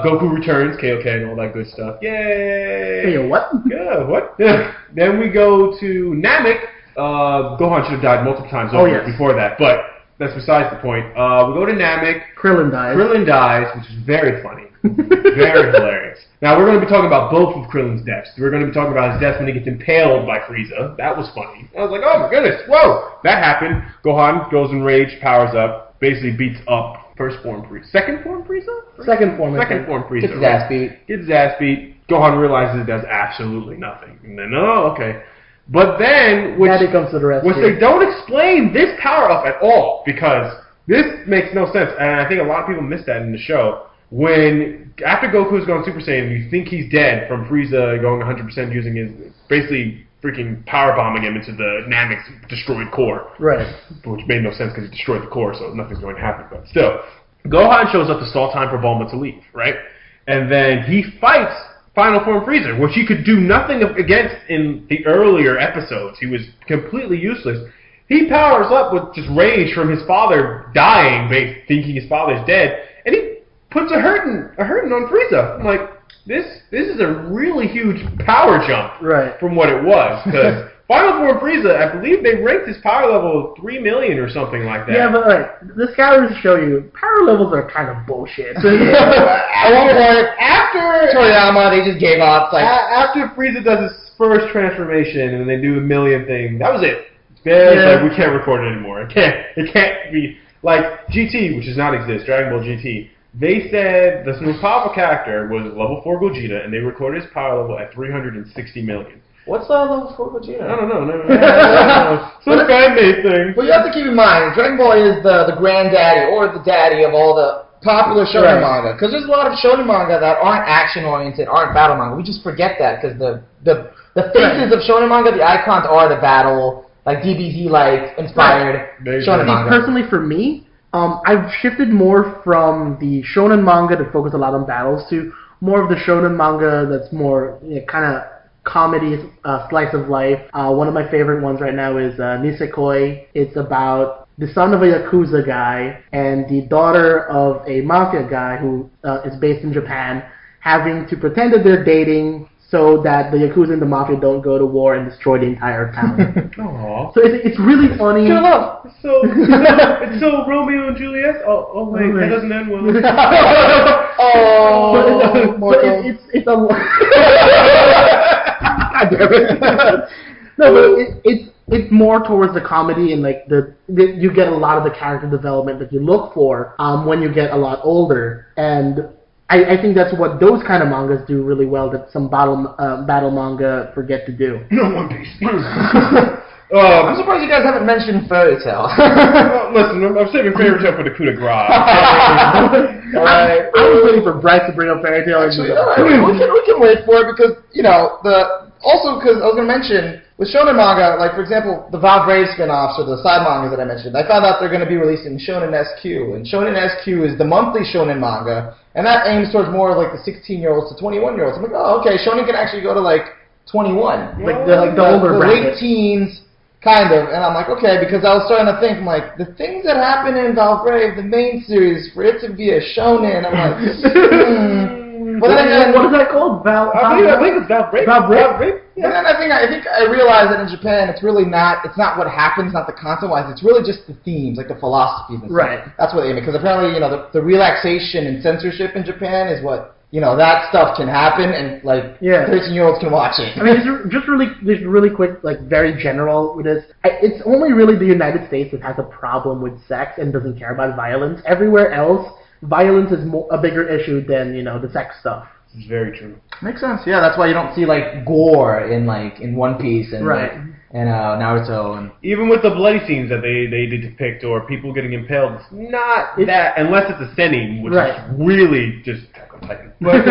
Goku returns, KOK and all that good stuff. Yay! Hey, what? Yeah, what? Then we go to Namek. Gohan should have died multiple times before that, but that's besides the point. We go to Namek. Krillin dies, which is very funny. Very hilarious. Now, we're going to be talking about both of Krillin's deaths. We're going to be talking about his death when he gets impaled by Frieza. That was funny. I was like, oh my goodness, whoa! That happened. Gohan goes in rage, powers up, basically beats up first form Frieza. Second form Frieza? Second form Frieza. Gets his ass beat. Gets his ass beat. Gohan realizes it does absolutely nothing. And then, okay. But then, which they don't explain this power up at all, because this makes no sense, and I think a lot of people miss that in the show. When, after Goku's gone Super Saiyan, you think he's dead from Frieza going 100% using his, basically freaking power bombing him into the Namek's destroyed core. Right. Which made no sense because he destroyed the core, so nothing's going to happen. But still, Gohan shows up to stall time for Bulma to leave, right? And then he fights Final Form Frieza, which he could do nothing against in the earlier episodes. He was completely useless. He powers up with just rage from his father dying, thinking his father's dead, and he puts a hurting on Frieza. I'm like, this is a really huge power jump from what it was. Because Final Form Frieza, I believe they ranked his power level 3 million or something like that. Yeah, but this guy was to show you, power levels are kind of bullshit. At one point, after Toriyama, they just gave up. After Frieza does his first transformation and they do the million thing, that was it. It's like, we can't record it anymore. It can't be like GT, which does not exist. Dragon Ball GT. They said the most powerful character was level 4 Gogeta, and they recorded his power level at 360 million. What's level 4 Gogeta? I don't know. Some fan-made thing. Well, you have to keep in mind, Dragon Ball is the granddaddy, or the daddy of all the popular shonen manga. Because there's a lot of shonen manga that aren't action-oriented, aren't battle manga. We just forget that, because the faces of shonen manga, the icons are the battle, DBZ inspired shonen manga. Personally, for me, I've shifted more from the shonen manga that focus a lot on battles to more of the shonen manga that's more kind of comedy, slice of life. One of my favorite ones right now is Nisekoi. It's about the son of a Yakuza guy and the daughter of a mafia guy who is based in Japan, having to pretend that they're dating so that the Yakuza and the Mafia don't go to war and destroy the entire town. Aww. So it's really funny. It's so Romeo and Juliet. Oh wait, that doesn't end well. It's a. God damn it. No, but it's more towards the comedy and like you get a lot of the character development that you look for when you get a lot older, and I think that's what those kind of mangas do really well that some battle manga forget to do. No, One Piece. I'm surprised you guys haven't mentioned Fairy Tail. Listen, I'm saving Fairy Tail for the coup de grace. I was waiting for Bryce to bring up Fairy Tail. Actually, we can wait for it because also because I was going to mention with Shonen manga, like for example, the Valrave spin-offs or the side mangas that I mentioned, I found out they're going to be releasing Shonen SQ, and Shonen SQ is the monthly Shonen manga, and that aims towards more like the 16-year-olds to 21-year-olds. I'm like, oh, okay, Shonen can actually go to like 21, like the older late bracket. teens. Kind of, and I'm like, okay, because I was starting to think, I'm like, the things that happen in Valrave, the main series, for it to be a shonen, I'm like, But then again, what is that called? I think it's Valrave. But then I think I realized that in Japan, it's really not, it's not what happens, not the content-wise, it's really just the themes, like the philosophies and stuff. Right. That's what they mean, because apparently, the relaxation and censorship in Japan is what, that stuff can happen, and, 13-year-olds can watch it. I mean, just really quick, very general with this. It's only really the United States that has a problem with sex and doesn't care about violence. Everywhere else, violence is a bigger issue than, the sex stuff. It's very true. Makes sense, yeah, that's why you don't see, gore in One Piece and... Right. And Naruto and even with the bloody scenes that they did depict or people getting impaled, it's not that unless it's a senin, which is really just Titan. But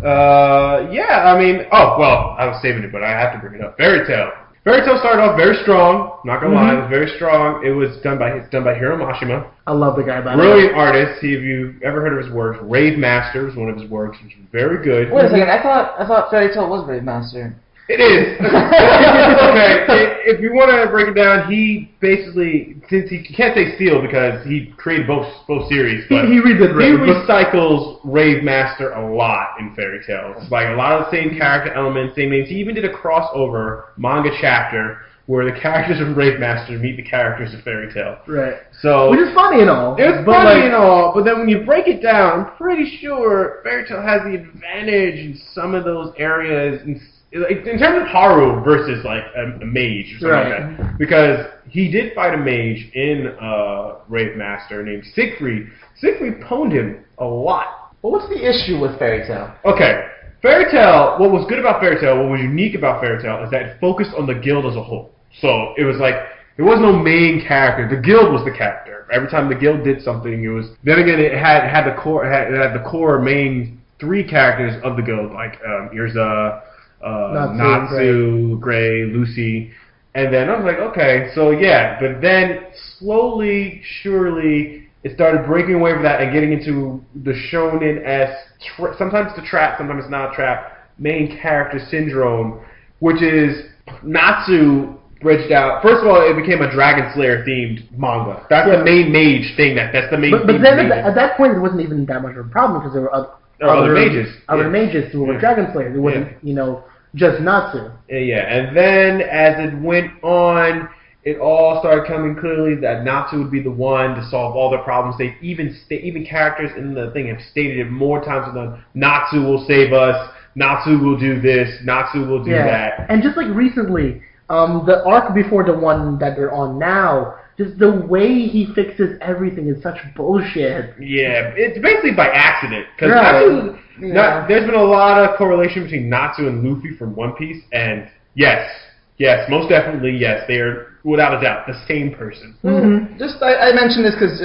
I mean, I was saving it, but I have to bring it up. Fairy Tail. Fairy Tail started off very strong. Not gonna lie, it was very strong. It's done by Hiro Mashima. I love the guy. Brilliant artist. If you've ever heard of his works, Rave Master was one of his works, which was very good. Wait a second, I thought Fairy Tail was Rave Master. It is. Okay, if you want to break it down, he basically, since he can't say steal because he created both series, but he redid Rave. He recycles Rave Master a lot in Fairy Tail. It's like a lot of the same character elements, same names. He even did a crossover manga chapter where the characters of Rave Master meet the characters of Fairy Tail. Right. So which is funny and all. It's funny and all, but then when you break it down, I'm pretty sure Fairy Tail has the advantage in some of those areas. In terms of Haru versus a mage or something like that, because he did fight a mage in Rave Master named Siegfried. Siegfried pwned him a lot. Well, what's the issue with Fairy Tail? Okay, Fairy Tail. What was good about Fairy Tail, what was unique about Fairy Tail, is that it focused on the guild as a whole. So it was there was no main character. The guild was the character. Every time the guild did something, it was. Then again, it had the core main three characters of the guild, here's Natsu, Gray, Lucy, and then I was like, okay, so yeah, but then slowly, surely, it started breaking away from that and getting into the shonen-esque, sometimes it's a trap, sometimes it's not a trap, main character syndrome, which is Natsu bridged out. First of all, it became a Dragon Slayer themed manga. That's the main mage thing. That's the main. But then at that point, it wasn't even that much of a problem because there were other mages. Other mages who were Dragon Slayers. It wasn't, just Natsu. Yeah, and then as it went on, it all started coming clearly that Natsu would be the one to solve all their problems. They even characters in the thing have stated it more times than none. Natsu will save us. Natsu will do this. Natsu will do that. And just recently, the arc before the one that they're on now, just the way he fixes everything is such bullshit. Yeah, it's basically by accident. Because there's been a lot of correlation between Natsu and Luffy from One Piece, and yes, most definitely, yes, they are, without a doubt, the same person. Mm-hmm. I mentioned this because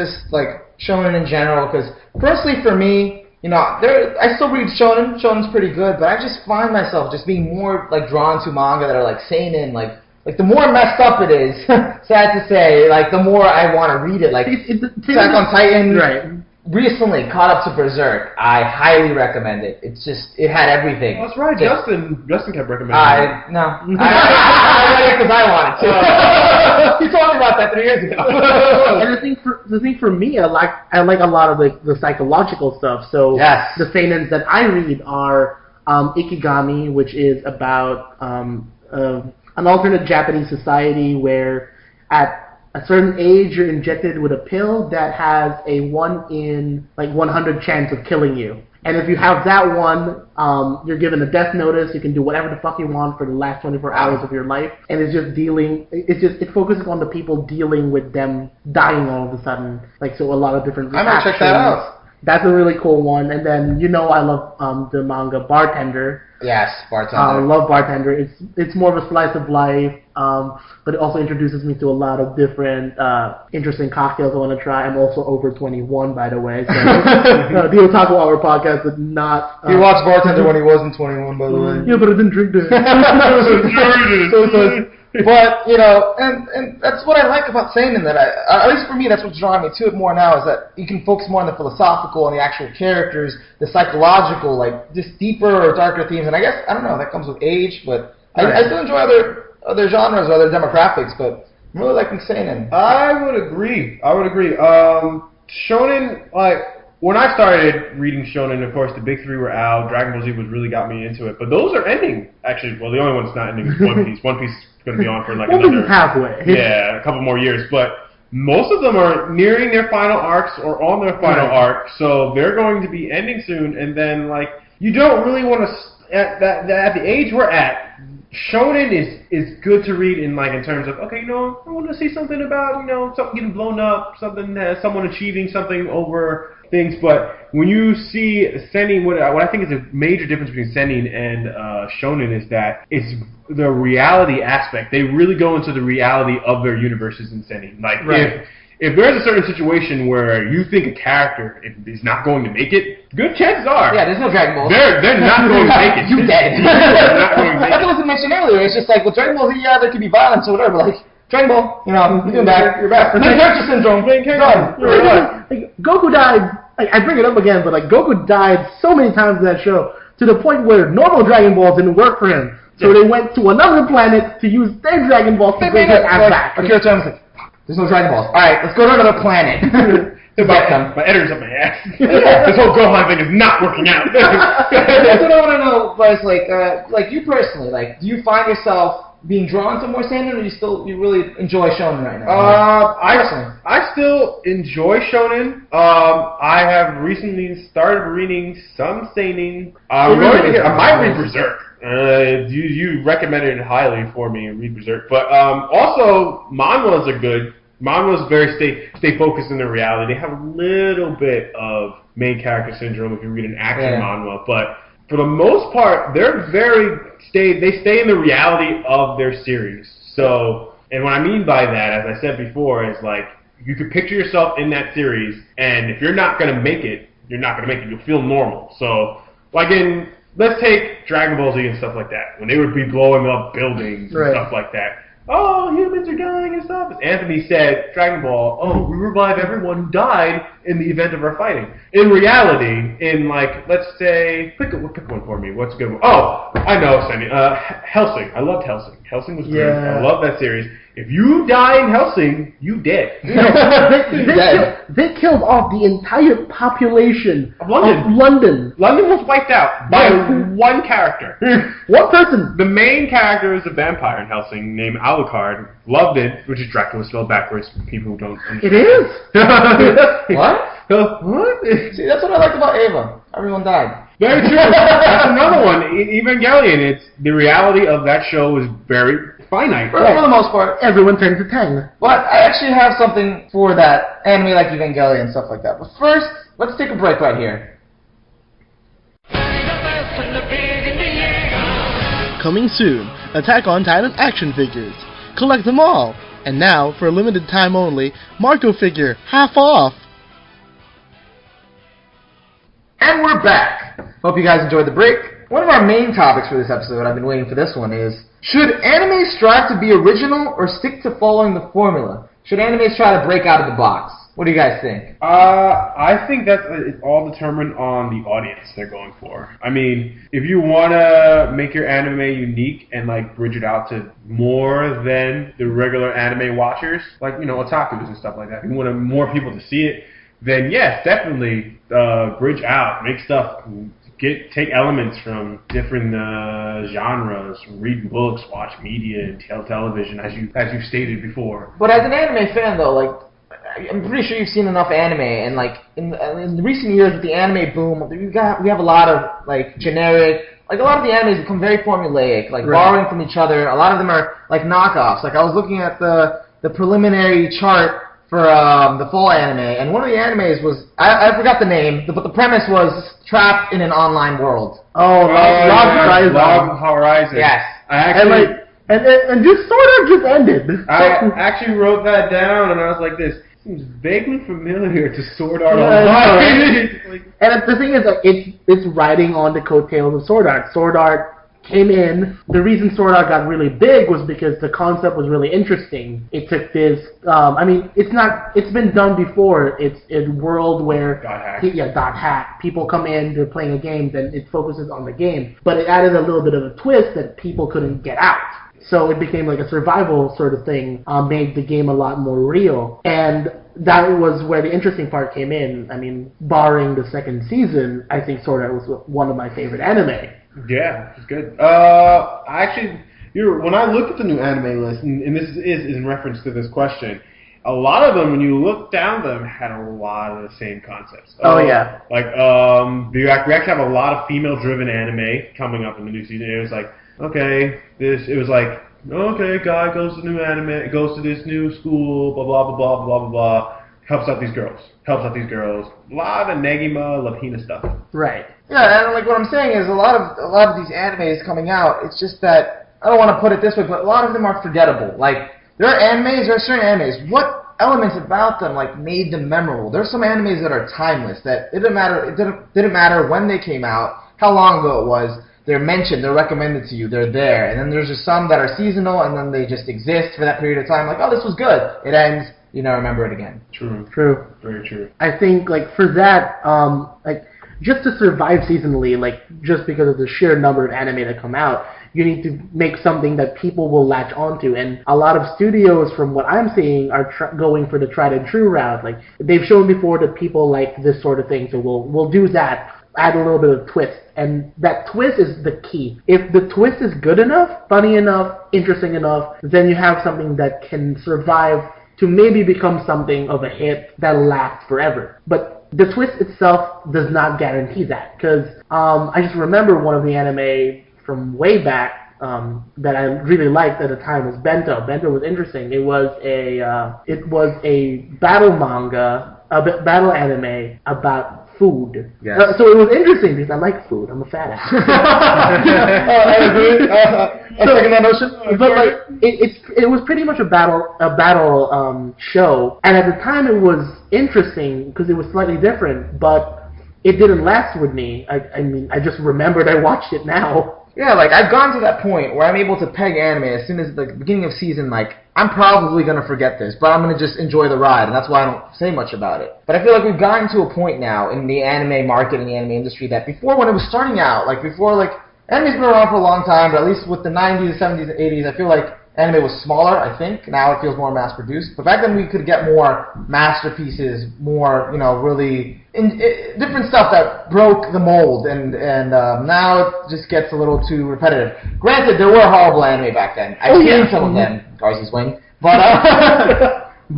Shonen in general, because personally for me, I still read Shonen. Shonen's pretty good, but I just find myself just being more drawn to manga that are seinen, the more messed up it is, sad to say, the more I want to read it. Attack on Titan, recently caught up to Berserk. I highly recommend it. It's just, it had everything. That's right, Justin kept recommending it. No. I read it because I wanted to. He told me about that 3 years ago. And the thing for me, I like a lot of the psychological stuff. So the seinens that I read are Ikigami, which is about an alternate Japanese society where at a certain age you're injected with a pill that has a 1 in 100 chance of killing you. And if you have that one, you're given a death notice. You can do whatever the fuck you want for the last 24 hours of your life. And it focuses on the people dealing with them dying all of a sudden. So a lot of different I might check that out. That's a really cool one. And then, I love the manga Bartender. Yes, Bartender. I love Bartender. It's more of a slice of life, but it also introduces me to a lot of different interesting cocktails I want to try. I'm also over 21, by the way. So the Otaku Hour podcast would not... he watched Bartender when he wasn't 21, by the way. Yeah, but I didn't drink that. But, and that's what I like about seinen, that at least for me, that's what's drawing me to it more now, is that you can focus more on the philosophical and the actual characters, the psychological, just deeper or darker themes. And I guess, I don't know, that comes with age, but I still enjoy other genres or other demographics, but I'm really liking seinen. I would agree. Shonen, when I started reading Shonen, of course, the big three were out. Dragon Ball Z really got me into it. But those are ending, actually. Well, the only one that's not ending is One Piece. One Piece is going to be on for another... halfway. Yeah, a couple more years. But most of them are nearing their final arcs or on their final arc. So they're going to be ending soon. And then, you don't really want to... At the age we're at, Shonen is good to read in terms of, okay, I want to see something about, something getting blown up, someone achieving something over things. But when you see seinen, what I think is a major difference between seinen and shonen is that it's the reality aspect. They really go into the reality of their universes in seinen. If there's a certain situation where you think a character is not going to make it, good chances are. Yeah, there's no Dragon Ball. They're not going to make it. You dead. They're not going to make it. Like I was mentioned earlier, it's just with Dragon Ball Z, yeah, there could be violence or whatever, but Dragon Ball, you're back. You're back. Main character syndrome. Done. Goku died. I bring it up again, but Goku died so many times in that show to the point where normal Dragon Balls didn't work for him. So they went to another planet to use their Dragon Balls to bring his ass back. There's no Dragon Balls. Alright, let's go to another planet. My editor's up my ass. This whole Gohan thing is not working out. That's what I want to know, Bryce, you personally, do you find yourself being drawn to more seinen, or you really enjoy shonen right now? I still enjoy shonen. I have recently started reading some seinen. I might read Berserk. You recommended it highly for me, read Berserk. But also, manhwas are good. Manhwas stay focused in their reality. They have a little bit of main character syndrome if you read an action manhwa, but for the most part, they stay in the reality of their series. So, and what I mean by that, as I said before, is you could picture yourself in that series, and if you're not going to make it, you're not going to make it. You'll feel normal. So, let's take Dragon Ball Z and stuff like that, when they would be blowing up buildings and stuff like that. Oh, humans are dying and stuff. As Anthony said, Dragon Ball, we revive everyone who died in the event of our fighting. In reality, let's say, pick one for me. What's a good one? Oh, I know, Sandy. Hellsing. I loved Hellsing. Hellsing was great. I love that series. If you die in Hellsing, you dead. They killed off the entire population of London. London was wiped out by one character. One person. The main character is a vampire in Hellsing named Alucard. Loved it, which is Dracula spelled backwards for people who don't understand. It is. What? What? See, that's what I liked about Ava. Everyone died. Very true. That's another one. Evangelion. The reality of that show is very finite. For the most part. Everyone turns to 10. But I actually have something for that anime like Evangelion and stuff like that. But first, let's take a break right here. Coming soon, Attack on Titan action figures. Collect them all. And now, for a limited time only, Marco figure, half off. And we're back. Hope you guys enjoyed the break. One of our main topics for this episode, I've been waiting for this one, is should anime strive to be original or stick to following the formula? Should animes try to break out of the box? What do you guys think? I think that it's all determined on the audience they're going for. I mean, if you want to make your anime unique and bridge it out to more than the regular anime watchers, otakus and stuff like that, if you want more people to see it, then yes, definitely bridge out, make stuff take elements from different genres, from reading books, watch media, and television, as you stated before. But as an anime fan, though, like, I'm pretty sure you've seen enough anime, and like in recent years with the anime boom, we have a lot of like generic. Like, a lot of the animes become very formulaic, like borrowing from each other. A lot of them are like knockoffs. Like, I was looking at the preliminary chart for the fall anime, and one of the animes was, I forgot the name, but the premise was trapped in an online world. Oh, Log Horizon. Yes. I actually... And just sort of just ended. I actually wrote that down, and I was like, this seems vaguely familiar to Sword Art Online. And the thing is, like, it's riding on the coattails of Sword Art. Sword Art came in. The reason Sword Art got really big was because the concept was really interesting. It took this. It's been done before. It's a world where dot hack. People come in, they're playing a game, then it focuses on the game. But it added a little bit of a twist that people couldn't get out. So it became like a survival sort of thing, made the game a lot more real. And that was where the interesting part came in. I mean, barring the second season, I think Sword Art was one of my favorite anime. Yeah, it's good. Actually, when I looked at the new anime list, and this is in reference to this question, a lot of them, when you look down them, had a lot of the same concepts. Yeah. Like, we actually have a lot of female-driven anime coming up in the new season. It was like, okay, guy goes to new anime, goes to this new school, blah blah blah blah blah blah blah. Helps out these girls. A lot of Negima, Latina stuff. Right. Yeah, and like what I'm saying is a lot of these animes coming out. It's just that I don't want to put it this way, but a lot of them are forgettable. Like, there are certain animes. What elements about them like made them memorable? There's some animes that are timeless. That it didn't matter when they came out, how long ago it was. They're mentioned, they're recommended to you, they're there. And then there's just some that are seasonal, and then they just exist for that period of time. Like, oh, this was good. It ends, you never remember it again. True. Very true. I think, like, for that, like, just to survive seasonally, like, just because of the sheer number of anime that come out, you need to make something that people will latch onto. And a lot of studios, from what I'm seeing, are going for the tried and true route. Like, they've shown before that people like this sort of thing, so we'll do that. Add a little bit of twist, and that twist is the key. If the twist is good enough, funny enough, interesting enough, then you have something that can survive to maybe become something of a hit that'll last forever. But the twist itself does not guarantee that, because I just remember one of the anime from way back that I really liked at the time was Bento. Bento was interesting. It was a battle manga, a battle anime about food. Yes. So it was interesting because I like food. I'm a fat ass. I agree. I second that notion. But like, it was pretty much a battle show, and at the time it was interesting because it was slightly different, but it didn't last with me. I mean, I just remembered I watched it now. Yeah, like, I've gone to that point where I'm able to peg anime as soon as the beginning of season, like, I'm probably going to forget this, but I'm going to just enjoy the ride, and that's why I don't say much about it. But I feel like we've gotten to a point now in the anime market and the anime industry that before, when it was starting out, like, anime's been around for a long time, but at least with the 90s, 70s, and 80s, I feel like anime was smaller, I think. Now it feels more mass-produced. But back then we could get more masterpieces, more, really different stuff that broke the mold. And now it just gets a little too repetitive. Granted, there were horrible anime back then. I've seen some of them, Garza's Wing. But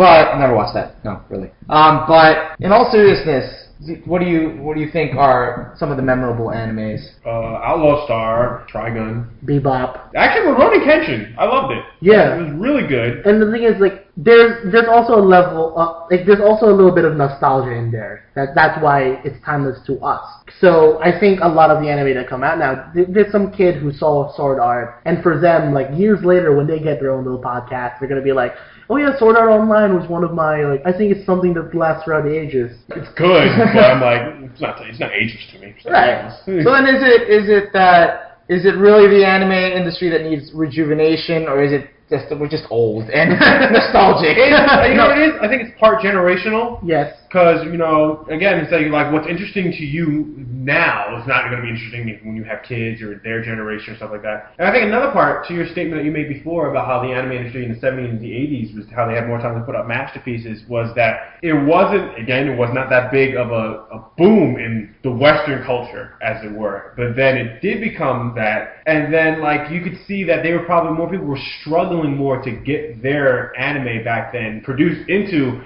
I never watched that. No, really. But in all seriousness, what do you think are some of the memorable animes? Outlaw Star, Trigun, Bebop. Actually, Rurouni Kenshin. I loved it. Yeah, it was really good. And the thing is, like, there's also a level, there's also a little bit of nostalgia in there. That's why it's timeless to us. So I think a lot of the anime that come out now, there's some kid who saw Sword Art, and for them, like, years later when they get their own little podcast, they're gonna be like, oh yeah, Sword Art Online was one of my, like, I think it's something that lasts throughout the ages. It's good, but I'm like, it's not ages to me. Right. So then is it really the anime industry that needs rejuvenation, or is it we're just old and nostalgic? You know what it is? I think it's part generational. Yes. Because, you know, again, it's like what's interesting to you now is not going to be interesting when you have kids or their generation or stuff like that. And I think another part to your statement that you made before about how the anime industry in the 70s and the 80s was how they had more time to put out masterpieces was that it was not that big of a boom in the Western culture, as it were. But then it did become that, and then like you could see that more people were struggling more to get their anime back then produced into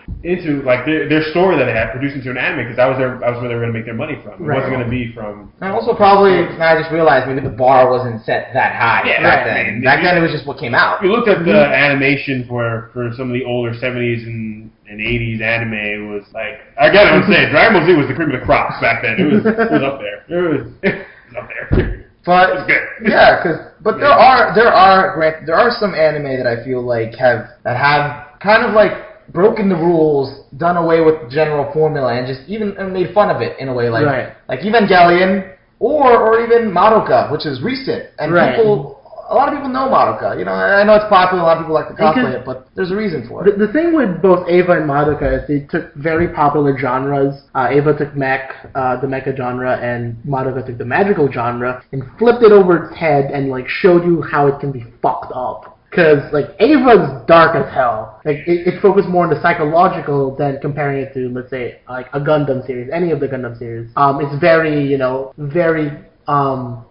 like their story that they had produced into an anime, because that was where they were going to make their money from. It wasn't going to be from. And also probably, now I just realized maybe the bar wasn't set that high back then. Back then it was just what came out. If you looked at the animation for some of the older 70s and 80s anime, it was like, again, I would say Dragon Ball Z was the cream of the crop back then. It was up there. It was up there. But there are some anime that I feel like have kind of like broken the rules, done away with the general formula, and just even made fun of it in a way, like Evangelion or even Madoka, which is recent, and a lot of people know Madoka. You know, I know it's popular, a lot of people like to cosplay it, but there's a reason for it. The thing with both Eva and Madoka is they took very popular genres. Eva took mech, the mecha genre, and Madoka took the magical genre, and flipped it over its head and like showed you how it can be fucked up. Because, like, Ava's dark as hell. Like, it focused more on the psychological than comparing it to, let's say, like, a Gundam series, any of the Gundam series. It's very, very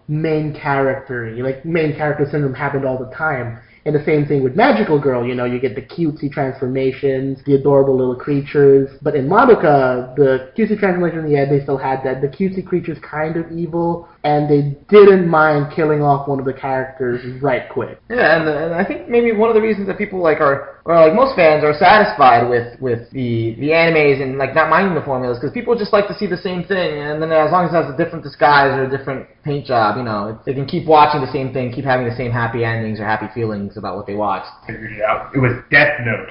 main character-y. Like, main character syndrome happened all the time. And the same thing with Magical Girl, you get the cutesy transformations, the adorable little creatures. But in Madoka, the cutesy transformations, they still had that. The cutesy creature's kind of evil, and they didn't mind killing off one of the characters right quick. Yeah, and I think maybe one of the reasons that people most fans are satisfied with the animes and like not minding the formulas, because people just like to see the same thing, and then as long as it has a different disguise or a different paint job, they can keep watching the same thing, keep having the same happy endings or happy feelings about what they watched. Figured it out. It was Death Note.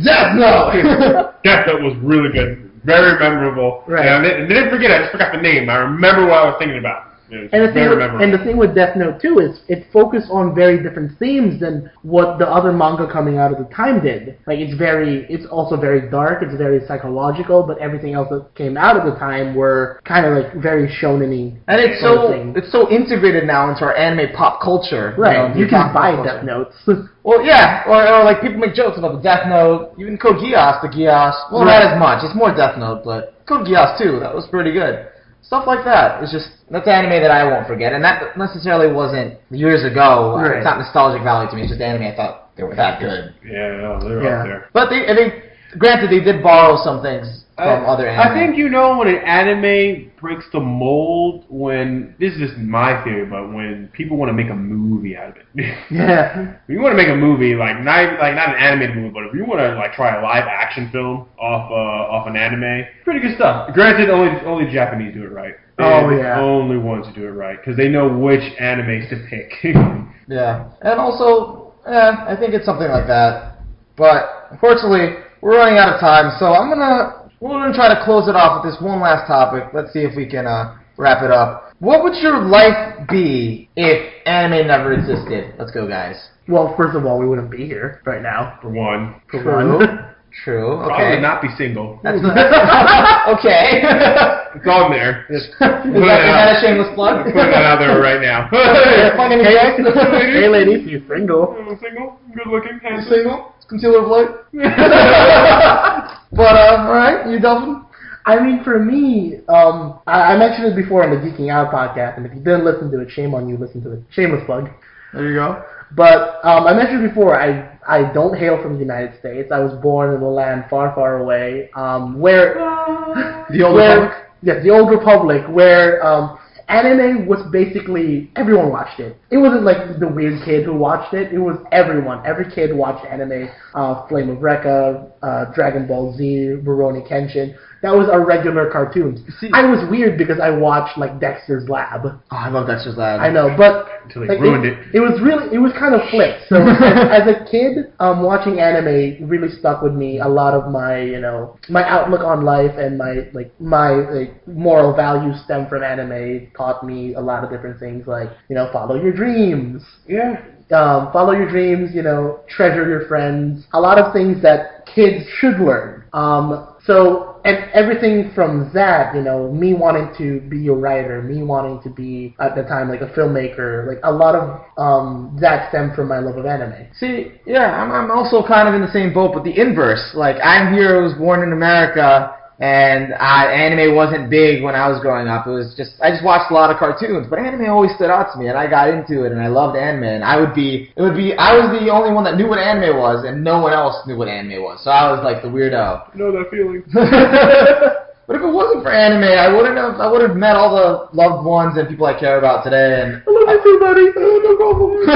Death Note! Death Note was really good. Very memorable. Right. And I didn't forget, I just forgot the name. I remember what I was thinking about. And the thing with Death Note too is it focused on very different themes than what the other manga coming out at the time did. Like it's also very dark, it's very psychological, but everything else that came out at the time were kind of like very shonen-y. And it's so integrated now into our anime pop culture. Right. You can buy Death Notes. Well, yeah, or like people make jokes about the Death Note, even Code Geass, the Geass. Well, not as much. It's more Death Note, but Code Geass too. That was pretty good. Stuff like that. That's anime that I won't forget, and that necessarily wasn't years ago. Right. It's not nostalgic value to me. It's just anime I thought they were that good. Yeah, no, they were up there. But granted, they did borrow some things from other anime. I think when an anime breaks the mold, when this is just my theory, but when people want to make a movie out of it. Yeah. If you want to make a movie, not an animated movie, but if you want to try a live action film off an anime, pretty good stuff. Granted, only the Japanese do it right. They're the only ones who do it right, because they know which animes to pick. Yeah, and also, I think it's something like that. But unfortunately, we're running out of time, so we're gonna try to close it off with this one last topic. Let's see if we can wrap it up. What would your life be if anime never existed? Let's go, guys. Well, first of all, we wouldn't be here right now. For one. True. Okay. Probably not be single. That's okay. It's on there. Is that a shameless plug? Put that out there right now. Hey, ladies, you single? Single, good looking, handsome. Single? Concealer of light. But alright, you Delvin? I mean, for me, I mentioned it before on the Geeking Out podcast, and if you didn't listen to it, shame on you, listen to it. Shameless plug. There you go. But I mentioned before, I don't hail from the United States. I was born in a land far, far away, where the old Republic? Yes, the old Republic, where anime was basically everyone watched it. It wasn't like the weird kid who watched it. It was everyone. Every kid watched anime. Flame of Recca, Dragon Ball Z, Rurouni Kenshin. That was our regular cartoons. I was weird because I watched like Dexter's Lab. Oh, I love Dexter's Lab. I know, but until they ruined it. It was kind of flipped. So as a kid, watching anime really stuck with me. A lot of my my outlook on life and my moral values stem from anime. It taught me a lot of different things like follow your dreams. Yeah. Follow your dreams. Treasure your friends. A lot of things that kids should learn. And everything from that, me wanting to be a writer, me wanting to be, at the time, like a filmmaker, like a lot of that stemmed from my love of anime. See, yeah, I'm also kind of in the same boat, but the inverse. Like, I'm here, I was born in America, and anime wasn't big when I was growing up. I just watched a lot of cartoons, but anime always stood out to me, and I got into it, and I loved anime, and I was the only one that knew what anime was, and no one else knew what anime was, so I was like the weirdo. You know that feeling. But if it wasn't for anime, I would have met all the loved ones and people I care about today, and I love you too, buddy. No problem.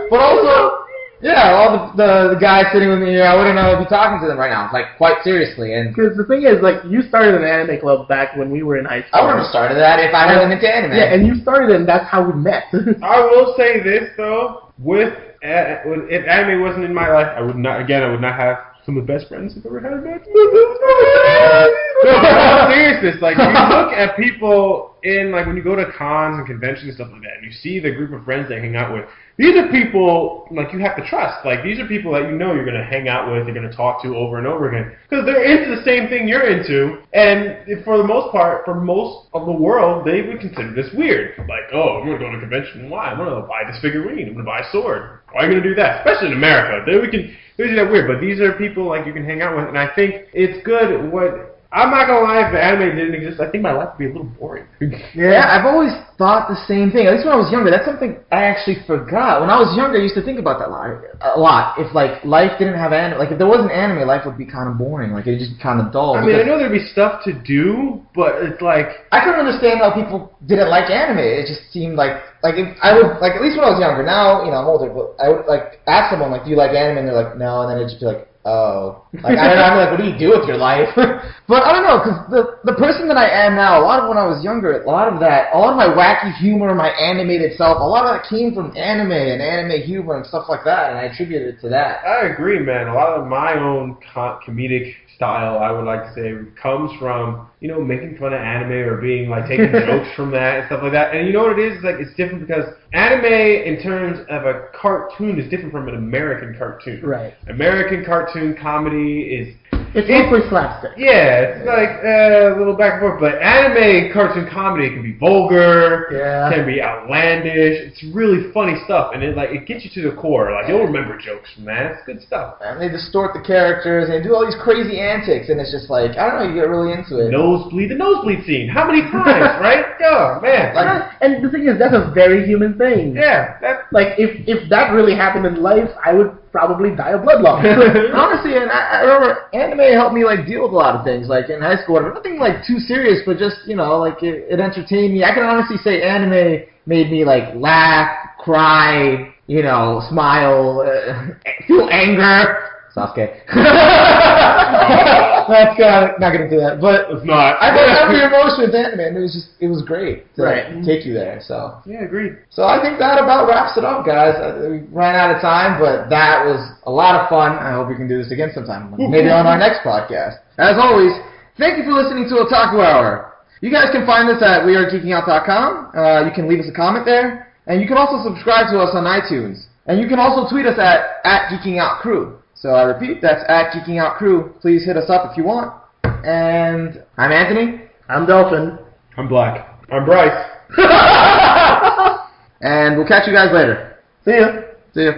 But also, yeah, all the guys sitting with me here, I wouldn't be talking to them right now, like, quite seriously. And because the thing is, like, you started an anime club back when we were in high school. I wouldn't have started that if I wasn't into anime. Yeah, and you started it, and that's how we met. I will say this, though. If anime wasn't in my life, I would not have some of the best friends I've ever had. No, but in all seriousness, like, you look at people in, like, when you go to cons and conventions and stuff like that, and you see the group of friends they hang out with, these are people, like, you have to trust. Like, these are people that you're going to hang out with, you're going to talk to over and over again. Because they're into the same thing you're into. And for the most part, for most of the world, they would consider this weird. Like, oh, I'm going to go to a convention. Why? I'm going to buy this figurine. I'm going to buy a sword. Why are you going to do that? Especially in America. They do that weird. But these are people, like, you can hang out with. And I think it's good I'm not gonna lie, if the anime didn't exist, I think my life would be a little boring. Yeah, I've always thought the same thing. At least when I was younger. That's something I actually forgot. When I was younger, I used to think about that a lot. If, like, life didn't have anime, like, if there wasn't anime, life would be kind of boring. Like, it'd just be kind of dull. I mean, I know there'd be stuff to do, but it's like... I couldn't understand how people didn't like anime. It just seemed like if I would, like, at least when I was younger. Now, I'm older, but I would, like, ask someone, like, do you like anime? And they're like, no, and then it'd just be like, oh. Like, I don't know, I'm like, what do you do with your life? But I don't know, because the person that I am now, a lot of when I was younger, a lot of my wacky humor, my animated self, a lot of that came from anime and anime humor and stuff like that, and I attribute it to that. I agree, man. A lot of my own comedic style, I would like to say, comes from, making fun of anime or being, like, taking jokes from that and stuff like that. And you know what it is? It's like, it's different because anime, in terms of a cartoon, is different from an American cartoon. Right. American cartoon comedy is... It's mostly slapstick. Yeah, it's like a little back and forth. But anime cartoon comedy can be vulgar, can be outlandish. It's really funny stuff, and it gets you to the core. Like, you'll remember jokes from that. It's good stuff. And they distort the characters, and they do all these crazy antics, and it's just like, I don't know, you get really into it. The nosebleed scene. How many times, right? Oh, man. And the thing is, that's a very human thing. Yeah. Like, if that really happened in life, I would probably die of blood loss. Honestly, and I remember anime helped me, like, deal with a lot of things, like, in high school, whatever. Nothing, like, too serious, but just, like, it entertained me. I can honestly say anime made me, like, laugh, cry, smile, feel anger. Sasuke. That's not gonna do that, but it's not. I felt every emotion with anime, and it was great to take you there. So yeah, agreed. So I think that about wraps it up, guys. We ran out of time, but that was a lot of fun. I hope we can do this again sometime, maybe on our next podcast. As always, thank you for listening to Otaku Hour. You guys can find us at wearegeekingout.com. You can leave us a comment there, and you can also subscribe to us on iTunes, and you can also tweet us at @GeekingOutCrew. So I repeat, that's @GeekingOutCrew. Please hit us up if you want. And I'm Anthony. I'm Delphin. I'm Black. I'm Bryce. And we'll catch you guys later. See ya. See ya.